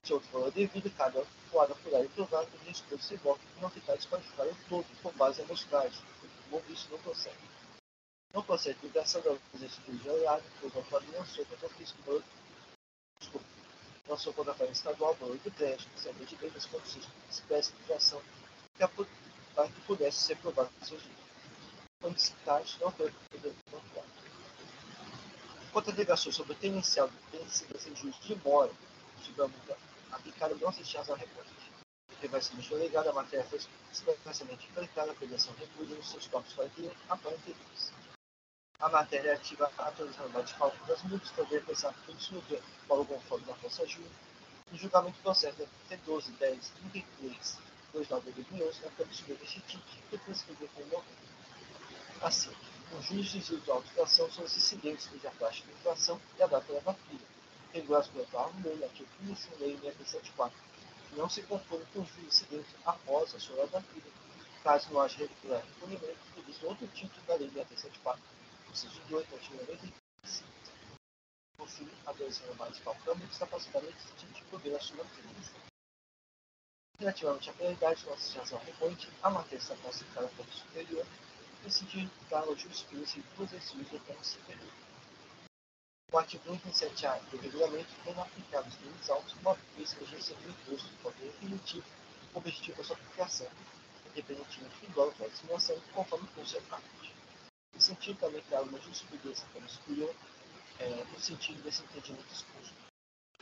Se outro valor devido, cabe ao atuado apurar e provar que o risco de ser voto não ficar desqualificado em todo por base em amostragem, como visto no processo. No processo de ligação da exercício de aliado, o atuado lançou contra o fisco do lançou contra a Câmara Estadual o valor do crédito, sendo de bem das condições de especificação para que pudesse ser provado por seus direitos. Quando citados, não foi controlado. Quanto a alegações sobre o tenencial do princípio em juízo de mora, digamos, aplicada não se razão recorrente. Que vai ser delegada, a matéria foi expressamente implementada, a federação recolheu os seus tópicos 41 a 42. A matéria é ativa a atualização de cálculo das multas, também pensar que absoluto para o conforme da força júri, no julgamento do processo da T12, 10, 33, 29 de 2011, na Câmara Superior deste tipo, que prescreveu como morrer. Assim, o juiz de juízo de auto-infração são os incidentes cuja taxa de infração e a data da partida, regulados pelo artigo 1, artigo 15, lei 674, que não se confundem com o juiz de incidente após a sua partida, caso não haja regular recolhimento previsto outro título da lei 674, inciso 2, artigo 95. Por fim, a duração mais calculamente está facilitamente distinta de poder assumir a crise. Relativamente à prioridade da associação recorrente, a matéria está classificada como superior, no sentido de dar ao jurisprudência de duas decisões como superior. O artigo 97A do regulamento é inaplicável aos limites altos, uma vez que a agência do imposto de poder definitivo objetivo a sua aplicação, independentemente do dólar da discriminação, conforme fosse a parte. No sentido também criar uma jurisprudência como superior, no sentido desse entendimento exposto.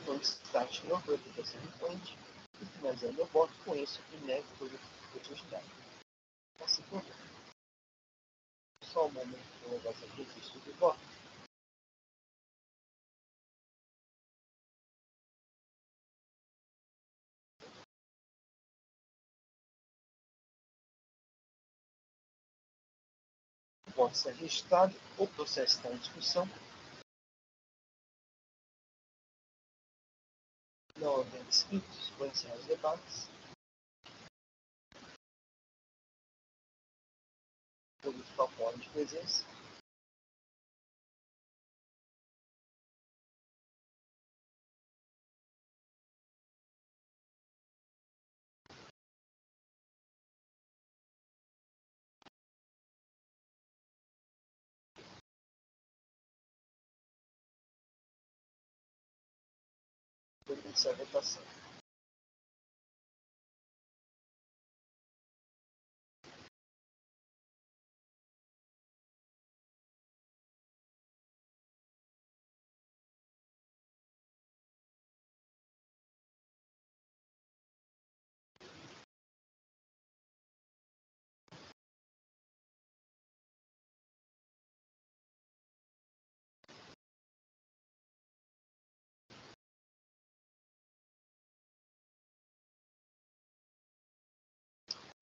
Então, destaque que não foi a aplicação recorrente, e finalizando meu voto com isso e nego todo o utilidade. Assim por favor. Só um momento que eu vou dar esse registro do voto. O voto está registrado, o processo está em discussão. Não havendo inscritos, vou encerrar os debates. Vou verificar o quórum de presença. Vou iniciar a votação.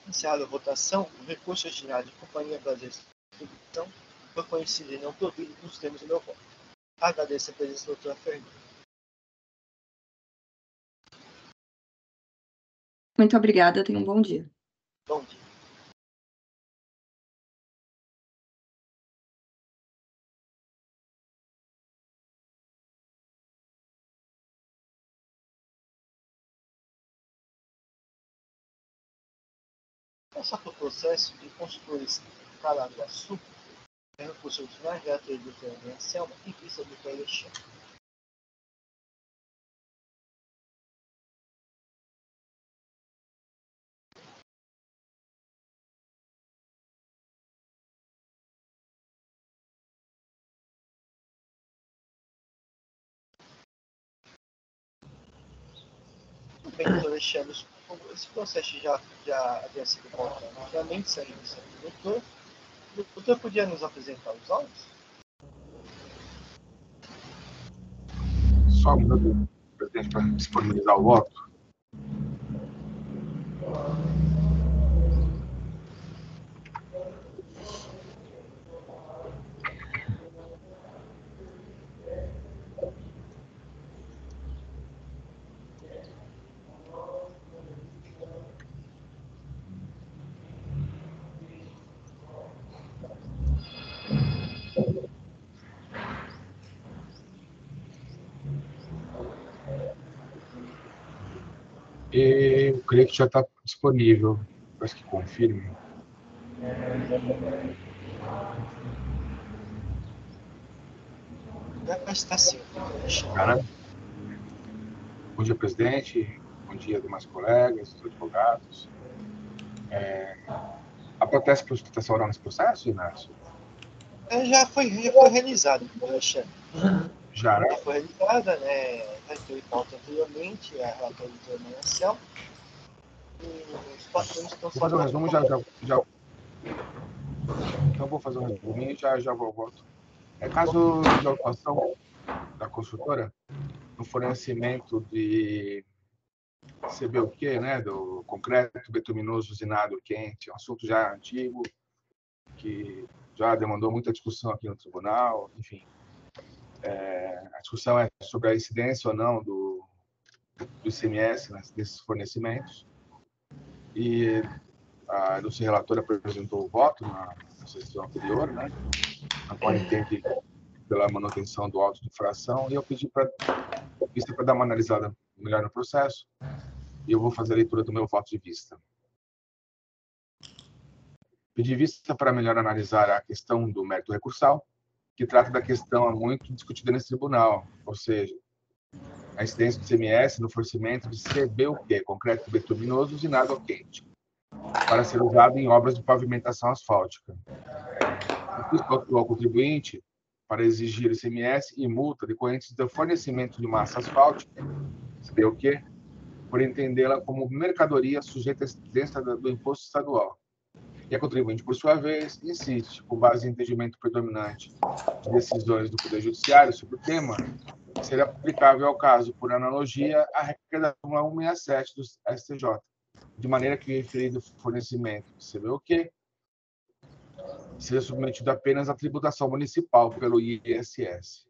Iniciada a votação, o recurso originário de Companhia Brasileira de Distribuição foi conhecido e não provido nos termos do meu voto. Agradeço a presença da doutora Fernanda.
Muito obrigada, tenha um bom dia.
Bom dia. Passar por processo de construtores Caraguaçu, recurso originário, relatoria do doutora Anselma e vista do doutor Alexandre. Bem, doutor Alexandre, esse processo já havia sido votado anteriormente, saiu do doutor. O doutor podia nos apresentar os autos?
Só um minuto, presidente, para disponibilizar o voto. E eu creio que já está disponível. Parece que confirme.
Já está sim, doutor Alexandre.
Tá, né? Bom dia, presidente. Bom dia, demais colegas, os advogados. Acontece prostituição oral nesse processo, Inácio?
Já foi realizado, doutor Alexandre.
Já, né?
Já foi realizada, né? Já foi em pauta anteriormente, a relatoria do doutor Anselma. Os patrões estão
Vou fazer um resumo já. Então, vou fazer um resuminho e já volto. Caso de autuação da construtora no fornecimento de CBUQ, né, do concreto bituminoso usinado quente, um assunto já antigo, que já demandou muita discussão aqui no tribunal, enfim. A discussão é sobre a incidência ou não do ICMS nesses fornecimentos. E a ilustre relatora apresentou o voto na sessão anterior, né, na qual entende pela manutenção do auto de infração, e eu pedi para dar uma analisada melhor no processo, e eu vou fazer a leitura do meu voto de vista. Pedi vista para melhor analisar a questão do mérito recursal, que trata da questão muito discutida nesse tribunal, ou seja, a incidência do ICMS no fornecimento de CBUQ, concreto bituminoso usinado ao quente, para ser usado em obras de pavimentação asfáltica. O fisco ao contribuinte para exigir ICMS e multa decorrentes do fornecimento de massa asfáltica, CBUQ, por entendê-la como mercadoria sujeita à incidência do imposto estadual. E a contribuinte, por sua vez, insiste, com base em entendimento predominante de decisões do Poder Judiciário sobre o tema, ser aplicável ao caso, por analogia, a regra da súmula 167 do STJ, de maneira que o referido fornecimento de CBUQ seja submetido apenas à tributação municipal pelo ISS.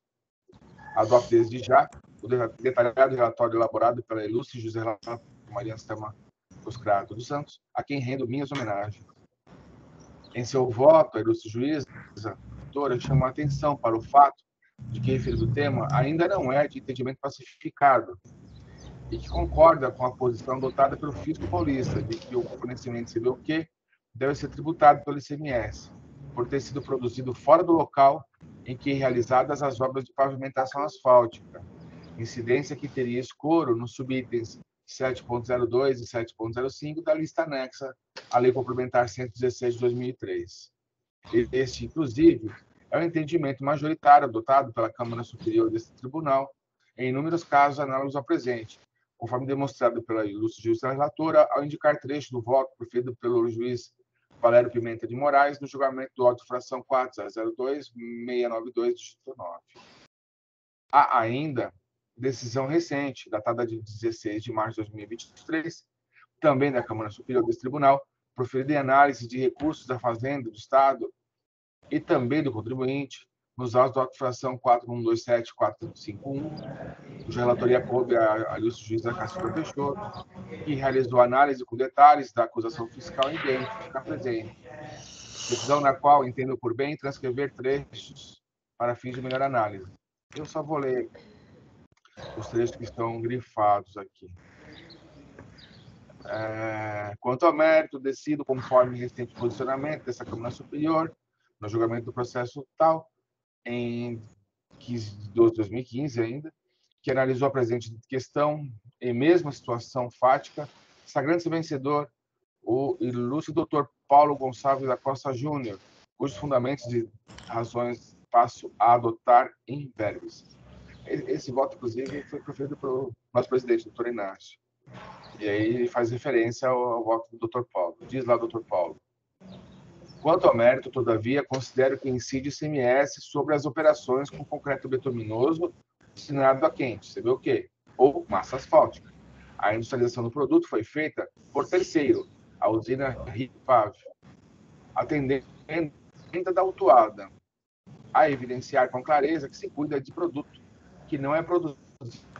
Adoto desde já o detalhado relatório elaborado pela ilustre José Maria Anselma Coscrato dos Santos, a quem rendo minhas homenagens. Em seu voto, a ilustre juíza, doutora, chamou a atenção para o fato de que referido tema ainda não é de entendimento pacificado e que concorda com a posição adotada pelo fisco paulista de que o fornecimento CBUQ deve ser tributado pelo ICMS, por ter sido produzido fora do local em que realizadas as obras de pavimentação asfáltica, incidência que teria escoro nos subitens 7.02 e 7.05 da lista anexa à Lei Complementar 116 de 2003. Este, inclusive, é o entendimento majoritário adotado pela Câmara Superior deste Tribunal em inúmeros casos análogos ao presente, conforme demonstrado pela ilustre juíza relatora ao indicar trecho do voto proferido pelo juiz Valério Pimenta de Moraes no julgamento do auto fração 4.002.692, dígito 9. Há ainda decisão recente, datada de 16 de março de 2023, também da Câmara Superior desse Tribunal, proferida em análise de recursos da Fazenda do Estado e também do contribuinte, nos autos da auto-fração 4127.451, cuja relatoria coube a ilustre juíza Cassandra Peixoto, que realizou análise com detalhes da acusação fiscal idêntica presente. Decisão na qual entendo por bem transcrever trechos para fins de melhor análise. Eu só vou ler os trechos que estão grifados aqui. Quanto ao mérito, decido conforme recente posicionamento dessa Câmara Superior, no julgamento do processo tal, em 15 de 12 de 2015 ainda, que analisou a presente questão em mesma situação fática, sagrando-se vencedor o ilustre doutor Paulo Gonçalves da Costa Júnior, cujos fundamentos e razões passo a adotar em verbis. Esse voto, inclusive, foi proferido pelo nosso presidente, doutor Inácio. E aí ele faz referência ao voto do Dr. Paulo. Diz lá o Dr. Paulo. Quanto ao mérito, todavia, considero que incide o ICMS sobre as operações com concreto betuminoso destinado a quente, você vê o quê? Ou massa asfáltica. A industrialização do produto foi feita por terceiro, a usina Ripav, atendendo da autuada, a evidenciar com clareza que se cuida de produto que não é produzido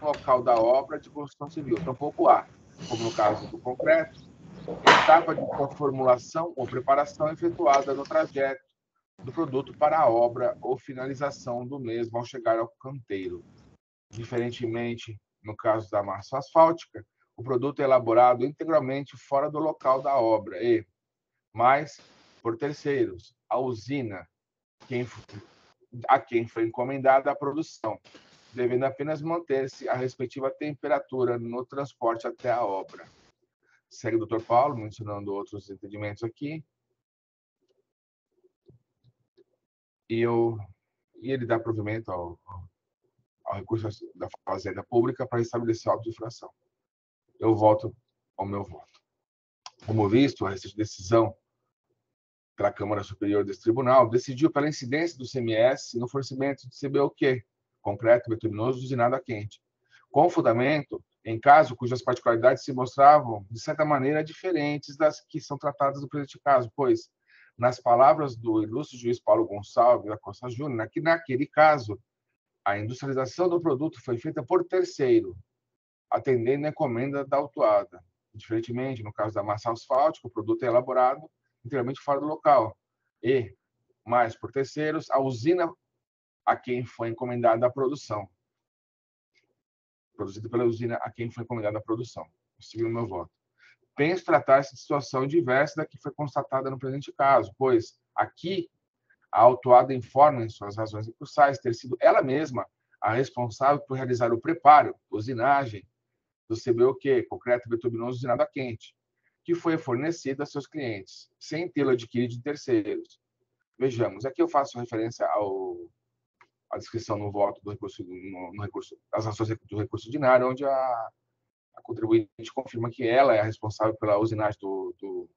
no local da obra de construção civil, tampouco há, como no caso do concreto, etapa de formulação ou preparação efetuada no trajeto do produto para a obra ou finalização do mesmo ao chegar ao canteiro. Diferentemente, no caso da massa asfáltica, o produto é elaborado integralmente fora do local da obra e, mais, por terceiros, a usina, a quem foi encomendada a produção, devendo apenas manter-se a respectiva temperatura no transporte até a obra. Segue o Dr. Paulo, mencionando outros entendimentos aqui. E ele dá provimento ao recurso da Fazenda Pública para estabelecer a auto-infração. Eu volto ao meu voto. Como visto, a recente decisão pela Câmara Superior desse Tribunal decidiu pela incidência do CMS no fornecimento de CBOQ, concreto betuminoso usinado a quente, com fundamento em caso cujas particularidades se mostravam, de certa maneira, diferentes das que são tratadas no presente caso, pois, nas palavras do ilustre juiz Paulo Gonçalves da Costa Júnior, naquele caso, a industrialização do produto foi feita por terceiro, atendendo a encomenda da autuada. Diferentemente, no caso da massa asfáltica, o produto é elaborado inteiramente fora do local. E, mais por terceiros, a usina a quem foi encomendada a produção. Produzida pela usina a quem foi encomendada a produção. Seguindo meu voto. Penso tratar-se de situação diversa da que foi constatada no presente caso, pois aqui a autuada informa em suas razões recursais ter sido ela mesma a responsável por realizar o preparo, usinagem, do CBOQ, concreto betuminoso usinado a quente, que foi fornecido a seus clientes, sem tê-lo adquirido de terceiros. Vejamos, aqui eu faço referência à descrição no voto do recurso, no recurso, das ações do recurso ordinário, onde a contribuinte confirma que ela é a responsável pela usinagem do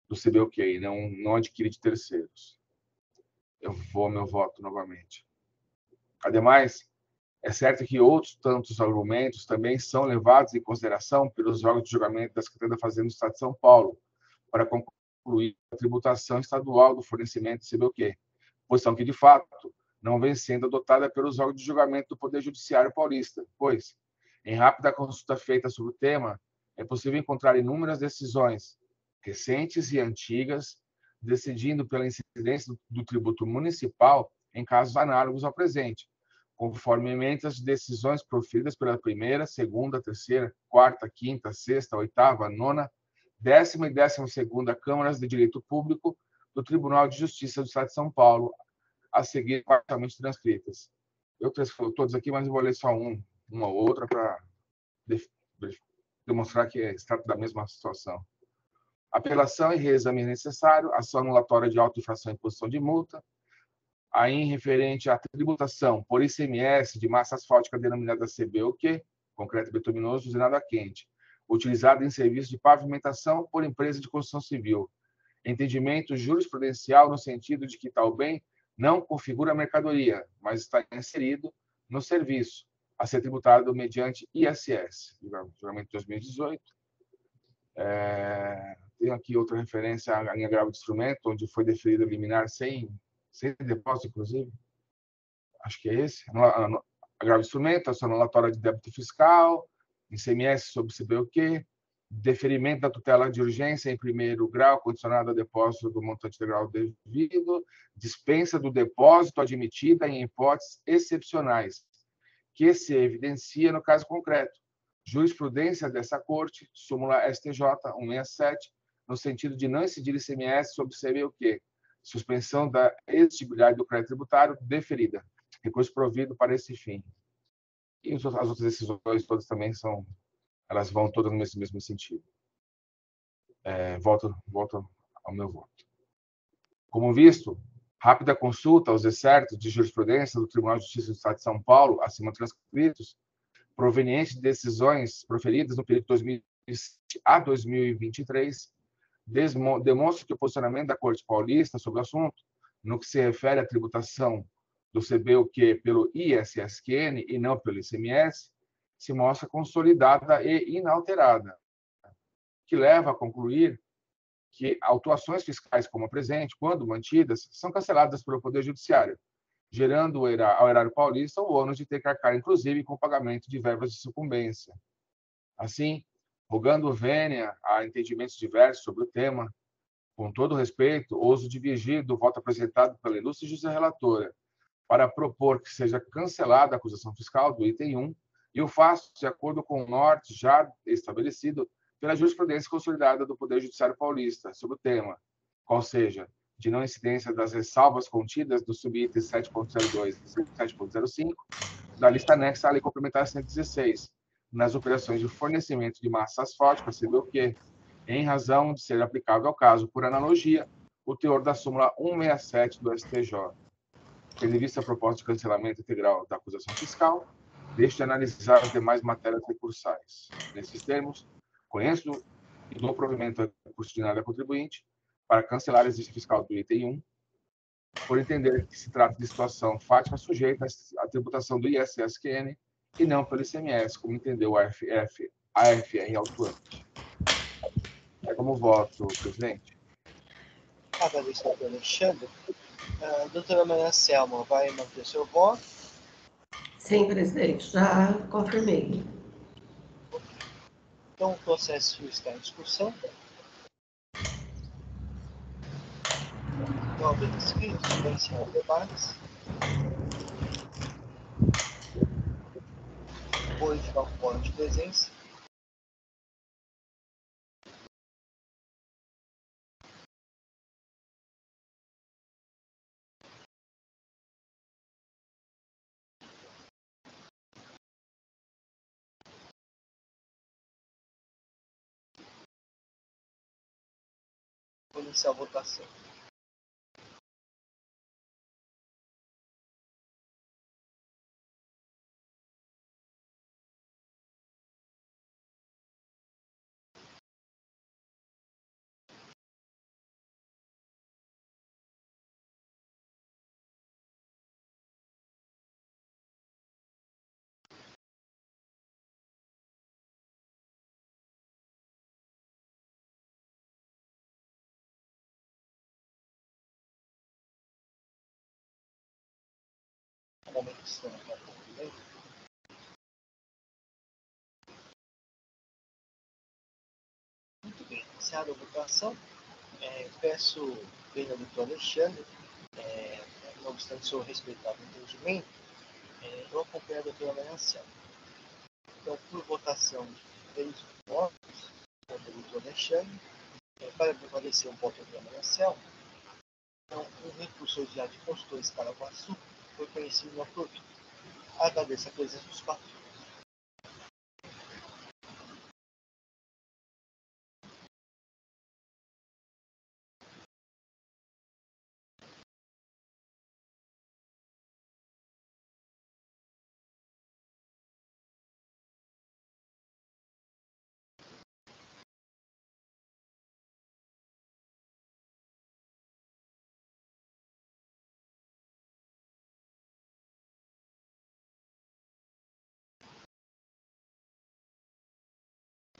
CBOQ, e não adquire de terceiros. Eu vou ao meu voto novamente. Ademais, é certo que outros tantos argumentos também são levados em consideração pelos órgãos de julgamento da Secretaria da Fazenda do Estado de São Paulo para concluir a tributação estadual do fornecimento do CBOQ, posição que, de fato, não vem sendo adotada pelos órgãos de julgamento do Poder Judiciário paulista, pois, em rápida consulta feita sobre o tema, é possível encontrar inúmeras decisões, recentes e antigas, decidindo pela incidência do tributo municipal em casos análogos ao presente, conformemente as decisões proferidas pela primeira, segunda, terceira, quarta, quinta, sexta, oitava, nona, 10ª e 12ª Câmaras de Direito Público do Tribunal de Justiça do Estado de São Paulo, a seguir parcialmente transcritas. Eu transcrevo todos aqui, mas eu vou ler só um uma ou outra para demonstrar que se trata da mesma situação. Apelação e reexame é necessário, ação anulatória de auto-infração e imposição de multa, aí referente à tributação por ICMS de massa asfáltica denominada CBUQ, concreto bituminoso usinado a quente, utilizado em serviço de pavimentação por empresa de construção civil. Entendimento jurisprudencial no sentido de que tal bem não configura mercadoria, mas está inserido no serviço a ser tributado mediante ISS, julgamento de 2018. Tenho aqui outra referência à linha grave de instrumento, onde foi deferido liminar sem depósito, inclusive. Acho que é esse. Agravo de instrumento, ação anulatória de débito fiscal, ICMS sobre CBUQ, deferimento da tutela de urgência em primeiro grau, condicionado a depósito do montante integral devido, dispensa do depósito admitida em hipóteses excepcionais, que se evidencia no caso concreto. Jurisprudência dessa Corte, súmula STJ 167, no sentido de não incidir ICMS sobre CBUQ, suspensão da exigibilidade do crédito tributário deferida, recurso provido para esse fim. E as outras decisões todas também elas vão todas no mesmo sentido. Volto ao meu voto. Como visto, rápida consulta aos excertos de jurisprudência do Tribunal de Justiça do Estado de São Paulo, acima transcritos, provenientes de decisões proferidas no período de 2007 a 2023, demonstra que o posicionamento da Corte Paulista sobre o assunto, no que se refere à tributação do CBUQ pelo ISSQN e não pelo ICMS, se mostra consolidada e inalterada, que leva a concluir que autuações fiscais como a presente, quando mantidas, são canceladas pelo Poder Judiciário, gerando ao erário paulista o ônus de ter que arcar, inclusive, com o pagamento de verbas de sucumbência. Assim, rogando vênia a entendimentos diversos sobre o tema, com todo respeito, ouso divergir do voto apresentado pela ilustre juíza relatora para propor que seja cancelada a acusação fiscal do item 1 e o faço de acordo com o norte já estabelecido pela jurisprudência consolidada do Poder Judiciário Paulista sobre o tema, qual seja, de não incidência das ressalvas contidas do subitem 7.02 e 7.05 da lista anexa à Lei Complementar 116, nas operações de fornecimento de massa asfáltica, CBUQ, em razão de ser aplicável ao caso, por analogia, o teor da súmula 167 do STJ. Tendo em vista a proposta de cancelamento integral da acusação fiscal, deixo de analisar as demais matérias recursais. Nesses termos, conheço e dou provimento ao recurso ordinário da contribuinte para cancelar a exigência fiscal do item 1, por entender que se trata de situação fática sujeita à tributação do ISSQN e não pelo ICMS, como entendeu a AFR autuante. Como voto, presidente?
Agradeço ao doutor Alexandre. A doutora Maria Selma vai manter seu voto?
Sim, presidente, já confirmei.
Então, o processo está em discussão. Não havendo inscritos, vou encerrar o debate. Vou indicar o quórum de presença. Vou iniciar a votação. Um momento de silêncio para concluir. Muito bem, iniciada a votação. Peço pena do doutor Alexandre, não obstante seu respeitável entendimento, eu acompanho a doutora Maria Selma. Então, por votação de 3 votos contra o doutor Alexandre, para prevalecer o voto da doutora Maria Selma, então, um recurso ordinário de consultores Caraguaçu foi conhecido e não provido. Agradeço a presença dos patrões.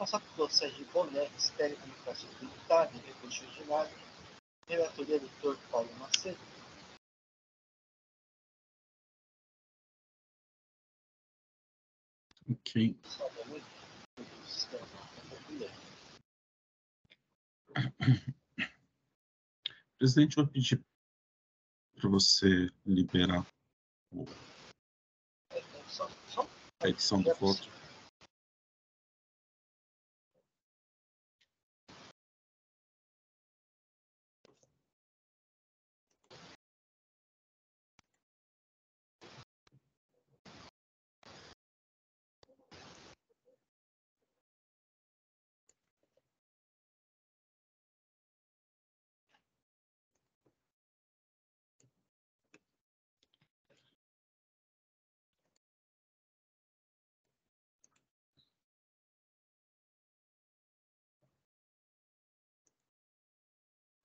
passar para o processo de Bonex, Telecomunicações Limitada e Recursos Ordinários. Relatoria do Dr. Paulo Macedo.
Ok. Presidente, eu vou pedir para você liberar a edição do voto.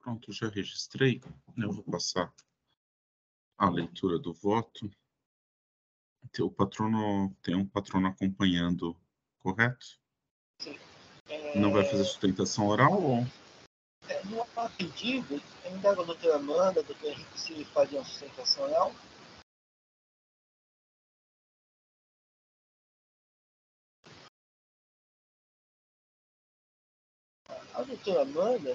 Pronto, já registrei. Eu vou passar a leitura do voto. Tem um patrono acompanhando, correto?
Sim.
Não vai fazer sustentação oral ou?
Não há pedido, ainda a doutora Amanda, a doutora Henrique, se faziam sustentação oral. A doutora Amanda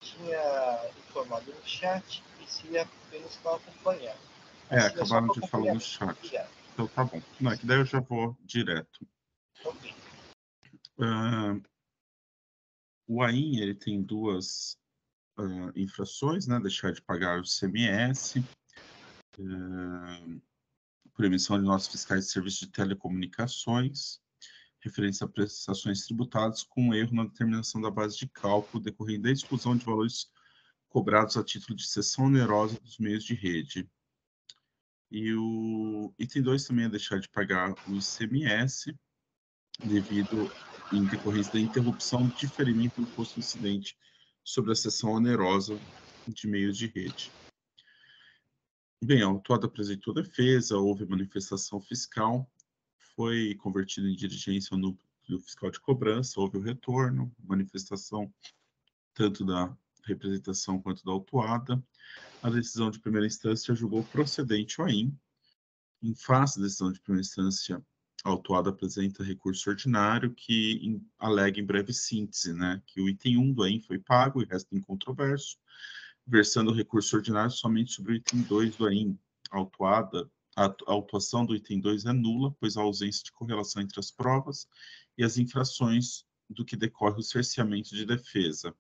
tinha informado no chat e se apenas para acompanhar.
Acabaram de falar no chat. Obrigado. Então tá bom. Não, é que daí eu já vou direto.
Ok.
O AIN, ele tem duas infrações, né? Deixar de pagar o ICMS, por emissão de notas fiscais de serviços de telecomunicações, referência a prestações tributadas com erro na determinação da base de cálculo decorrendo da exclusão de valores cobrados a título de cessão onerosa dos meios de rede. E o item 2 também é deixar de pagar o ICMS devido em decorrência da interrupção de diferimento do imposto incidente sobre a cessão onerosa de meios de rede. Bem, a autuada apresentou defesa, houve manifestação fiscal, foi convertido em diligência ao núcleo fiscal de cobrança, houve o retorno, manifestação tanto da representação quanto da autuada. A decisão de primeira instância julgou procedente o AIN. Em face da decisão de primeira instância, a autuada apresenta recurso ordinário que alega em breve síntese, né, que o item 1 do AIN foi pago e resta incontroverso, versando o recurso ordinário somente sobre o item 2 do AIN. A autuação do item 2 é nula, pois há ausência de correlação entre as provas e as infrações do que decorre o cerceamento de defesa.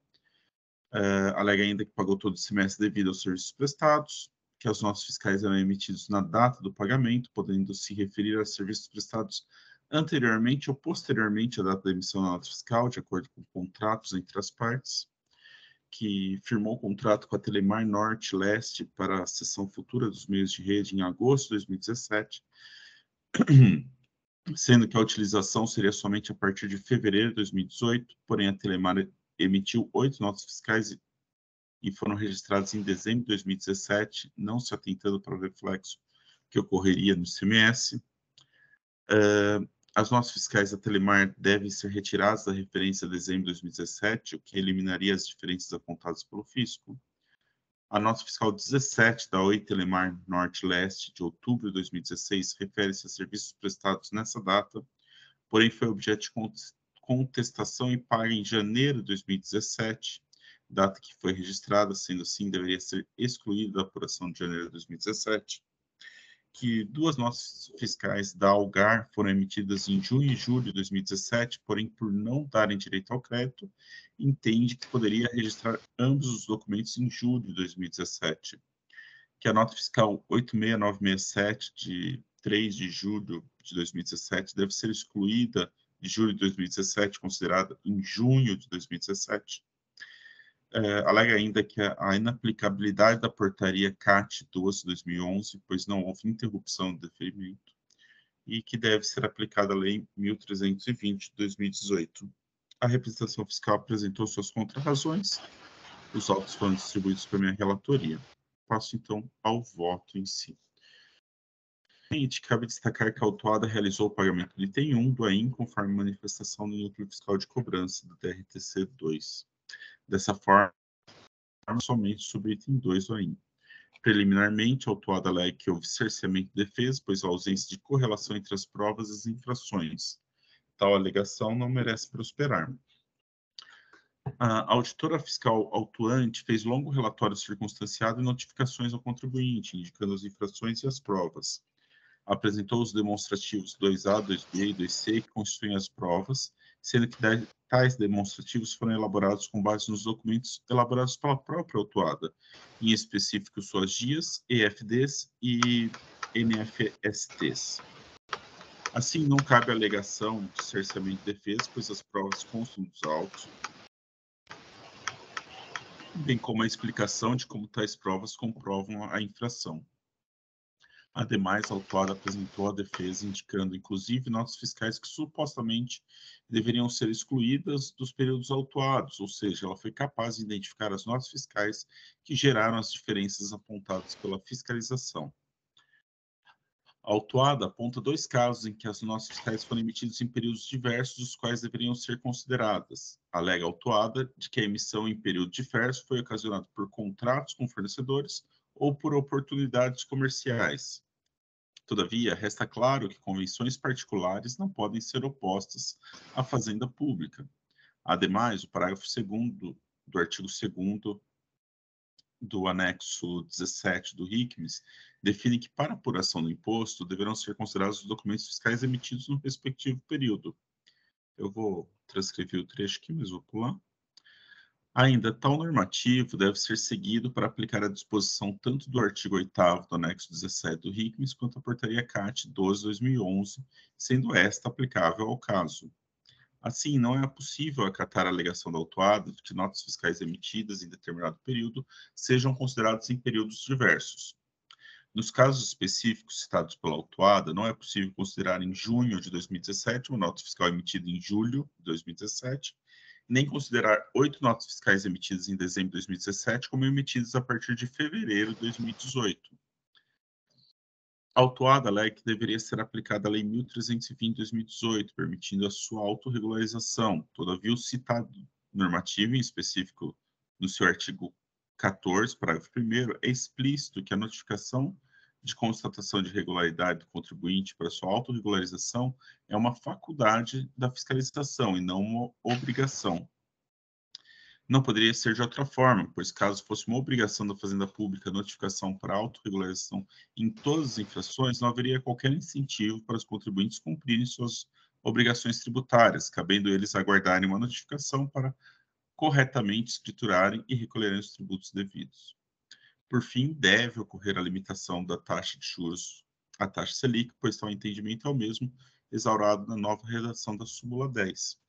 Alega ainda que pagou todo o semestre devido aos serviços prestados, que os notas fiscais eram emitidos na data do pagamento, podendo se referir a serviços prestados anteriormente ou posteriormente à data da emissão da nota fiscal, de acordo com contratos entre as partes, que firmou o contrato com a Telemar Norte-Leste para a cessão futura dos meios de rede em agosto de 2017, sendo que a utilização seria somente a partir de fevereiro de 2018, porém a Telemar emitiu 8 notas fiscais e foram registradas em dezembro de 2017, não se atentando para o reflexo que ocorreria no ICMS. As notas fiscais da Telemar devem ser retiradas da referência de dezembro de 2017, o que eliminaria as diferenças apontadas pelo fisco. A nota fiscal 17 da Oi Telemar Norte-Leste, de outubro de 2016, refere-se a serviços prestados nessa data, porém foi objeto de contestação e paga em janeiro de 2017, data que foi registrada, sendo assim, deveria ser excluída da apuração de janeiro de 2017, que duas notas fiscais da Algar foram emitidas em junho e julho de 2017, porém, por não darem direito ao crédito, entende que poderia registrar ambos os documentos em julho de 2017. Que a nota fiscal 86967, de 3 de julho de 2017, deve ser excluída de julho de 2017, considerada em junho de 2017. Alega ainda que a inaplicabilidade da portaria CAT 12/2011, pois não houve interrupção do deferimento, e que deve ser aplicada a Lei 1320 de 2018. A representação fiscal apresentou suas contrarrazões, os autos foram distribuídos para minha relatoria. Passo, então, ao voto em si. frente, cabe destacar que a autuada realizou o pagamento do item 1 do AIM conforme manifestação no núcleo fiscal de cobrança do TRTC-2. Dessa forma, somente sobre o item 2 do AIM. Preliminarmente, a autuada alega que houve cerceamento de defesa, pois a ausência de correlação entre as provas e as infrações. Tal alegação não merece prosperar. A auditora fiscal autuante fez longo relatório circunstanciado e notificações ao contribuinte, indicando as infrações e as provas. Apresentou os demonstrativos 2A, 2B e 2C que constituem as provas, sendo que tais demonstrativos foram elaborados com base nos documentos elaborados pela própria autuada, em específico suas GIAs, EFDs e NFSTs. Assim, não cabe alegação de cerceamento de defesa, pois as provas constam dos autos, bem como a explicação de como tais provas comprovam a infração. Ademais, a autuada apresentou a defesa indicando, inclusive, notas fiscais que supostamente deveriam ser excluídas dos períodos autuados, ou seja, ela foi capaz de identificar as notas fiscais que geraram as diferenças apontadas pela fiscalização. A autuada aponta 2 casos em que as notas fiscais foram emitidas em períodos diversos, os quais deveriam ser consideradas. Alega a autuada de que a emissão em período diverso foi ocasionada por contratos com fornecedores ou por oportunidades comerciais. Todavia, resta claro que convenções particulares não podem ser opostas à fazenda pública. Ademais, o parágrafo 2º do artigo 2º do anexo 17 do RICMES define que, para apuração do imposto, deverão ser considerados os documentos fiscais emitidos no respectivo período. Eu vou transcrever o trecho aqui, mas vou pular. Ainda, tal normativo deve ser seguido para aplicar a disposição tanto do artigo 8º do anexo 17 do RICMES quanto a portaria CAT 12/2011, sendo esta aplicável ao caso. Assim, não é possível acatar a alegação da autuada de que notas fiscais emitidas em determinado período sejam consideradas em períodos diversos. Nos casos específicos citados pela autuada, não é possível considerar em junho de 2017 uma nota fiscal emitida em julho de 2017, nem considerar 8 notas fiscais emitidas em dezembro de 2017 como emitidas a partir de fevereiro de 2018. A autuada alega que deveria ser aplicada a Lei 1.320 de 2018, permitindo a sua autorregularização. Todavia, o citado normativo, em específico no seu artigo 14, parágrafo 1º, é explícito que a notificação de constatação de regularidade do contribuinte para sua autorregularização é uma faculdade da fiscalização e não uma obrigação. Não poderia ser de outra forma, pois caso fosse uma obrigação da Fazenda Pública a notificação para autorregularização em todas as infrações, não haveria qualquer incentivo para os contribuintes cumprirem suas obrigações tributárias, cabendo eles aguardarem uma notificação para corretamente escriturarem e recolherem os tributos devidos. Por fim, deve ocorrer a limitação da taxa de juros à taxa Selic, pois tal entendimento é o mesmo exaurado na nova redação da súmula 10.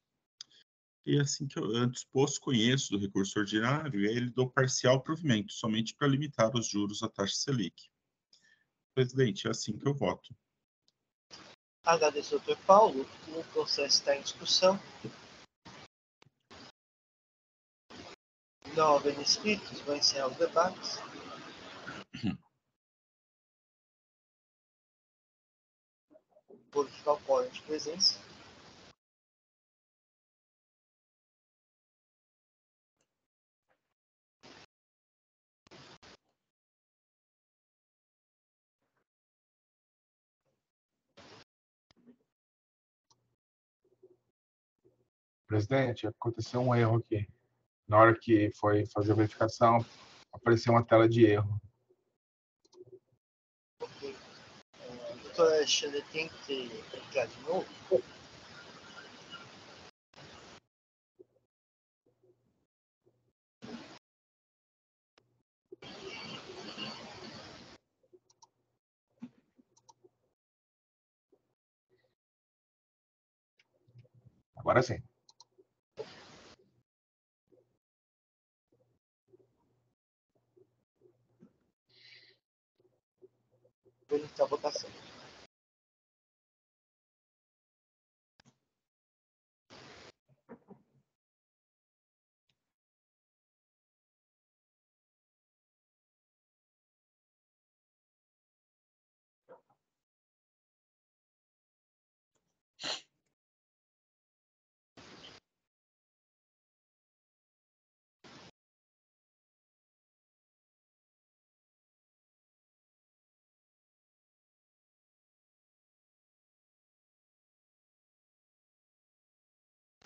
E assim que eu antes posto conheço do recurso ordinário, ele dou parcial provimento, somente para limitar os juros à taxa Selic. Presidente, é assim que eu voto.
Agradeço ao Dr. Paulo. O processo está em discussão. Não havendo inscritos, vou encerrar os debates. Vou verificar o quórum de presença.
Presidente, aconteceu um erro aqui. Na hora que foi fazer a verificação, apareceu uma tela de erro.
Ok. Doutor Alexandre tem que entrar de novo.
Agora sim.
Vou iniciar a votação.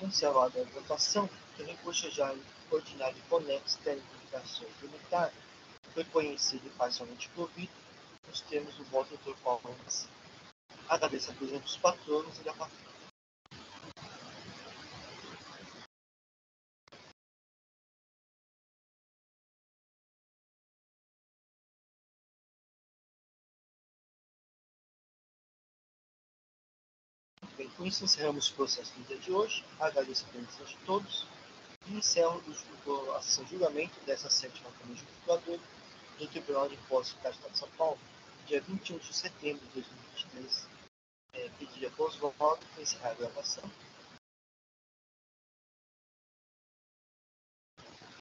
Cancelada a votação, o recurso já ordinário de Conex Telecomunicações Limitada foi conhecido e parcialmente provido nos termos do voto do Dr. Paulo Maciel. Agradeço a presença dos patronos e da patrona. Bem, com isso encerramos o processo do dia de hoje. Agradeço a presença de todos e encerro a sessão de julgamento dessa 7ª Câmara de Julgadores do Tribunal de Impostos do Estado de São Paulo, dia 21 de setembro de 2023. Pedir após o voto, encerrar a gravação.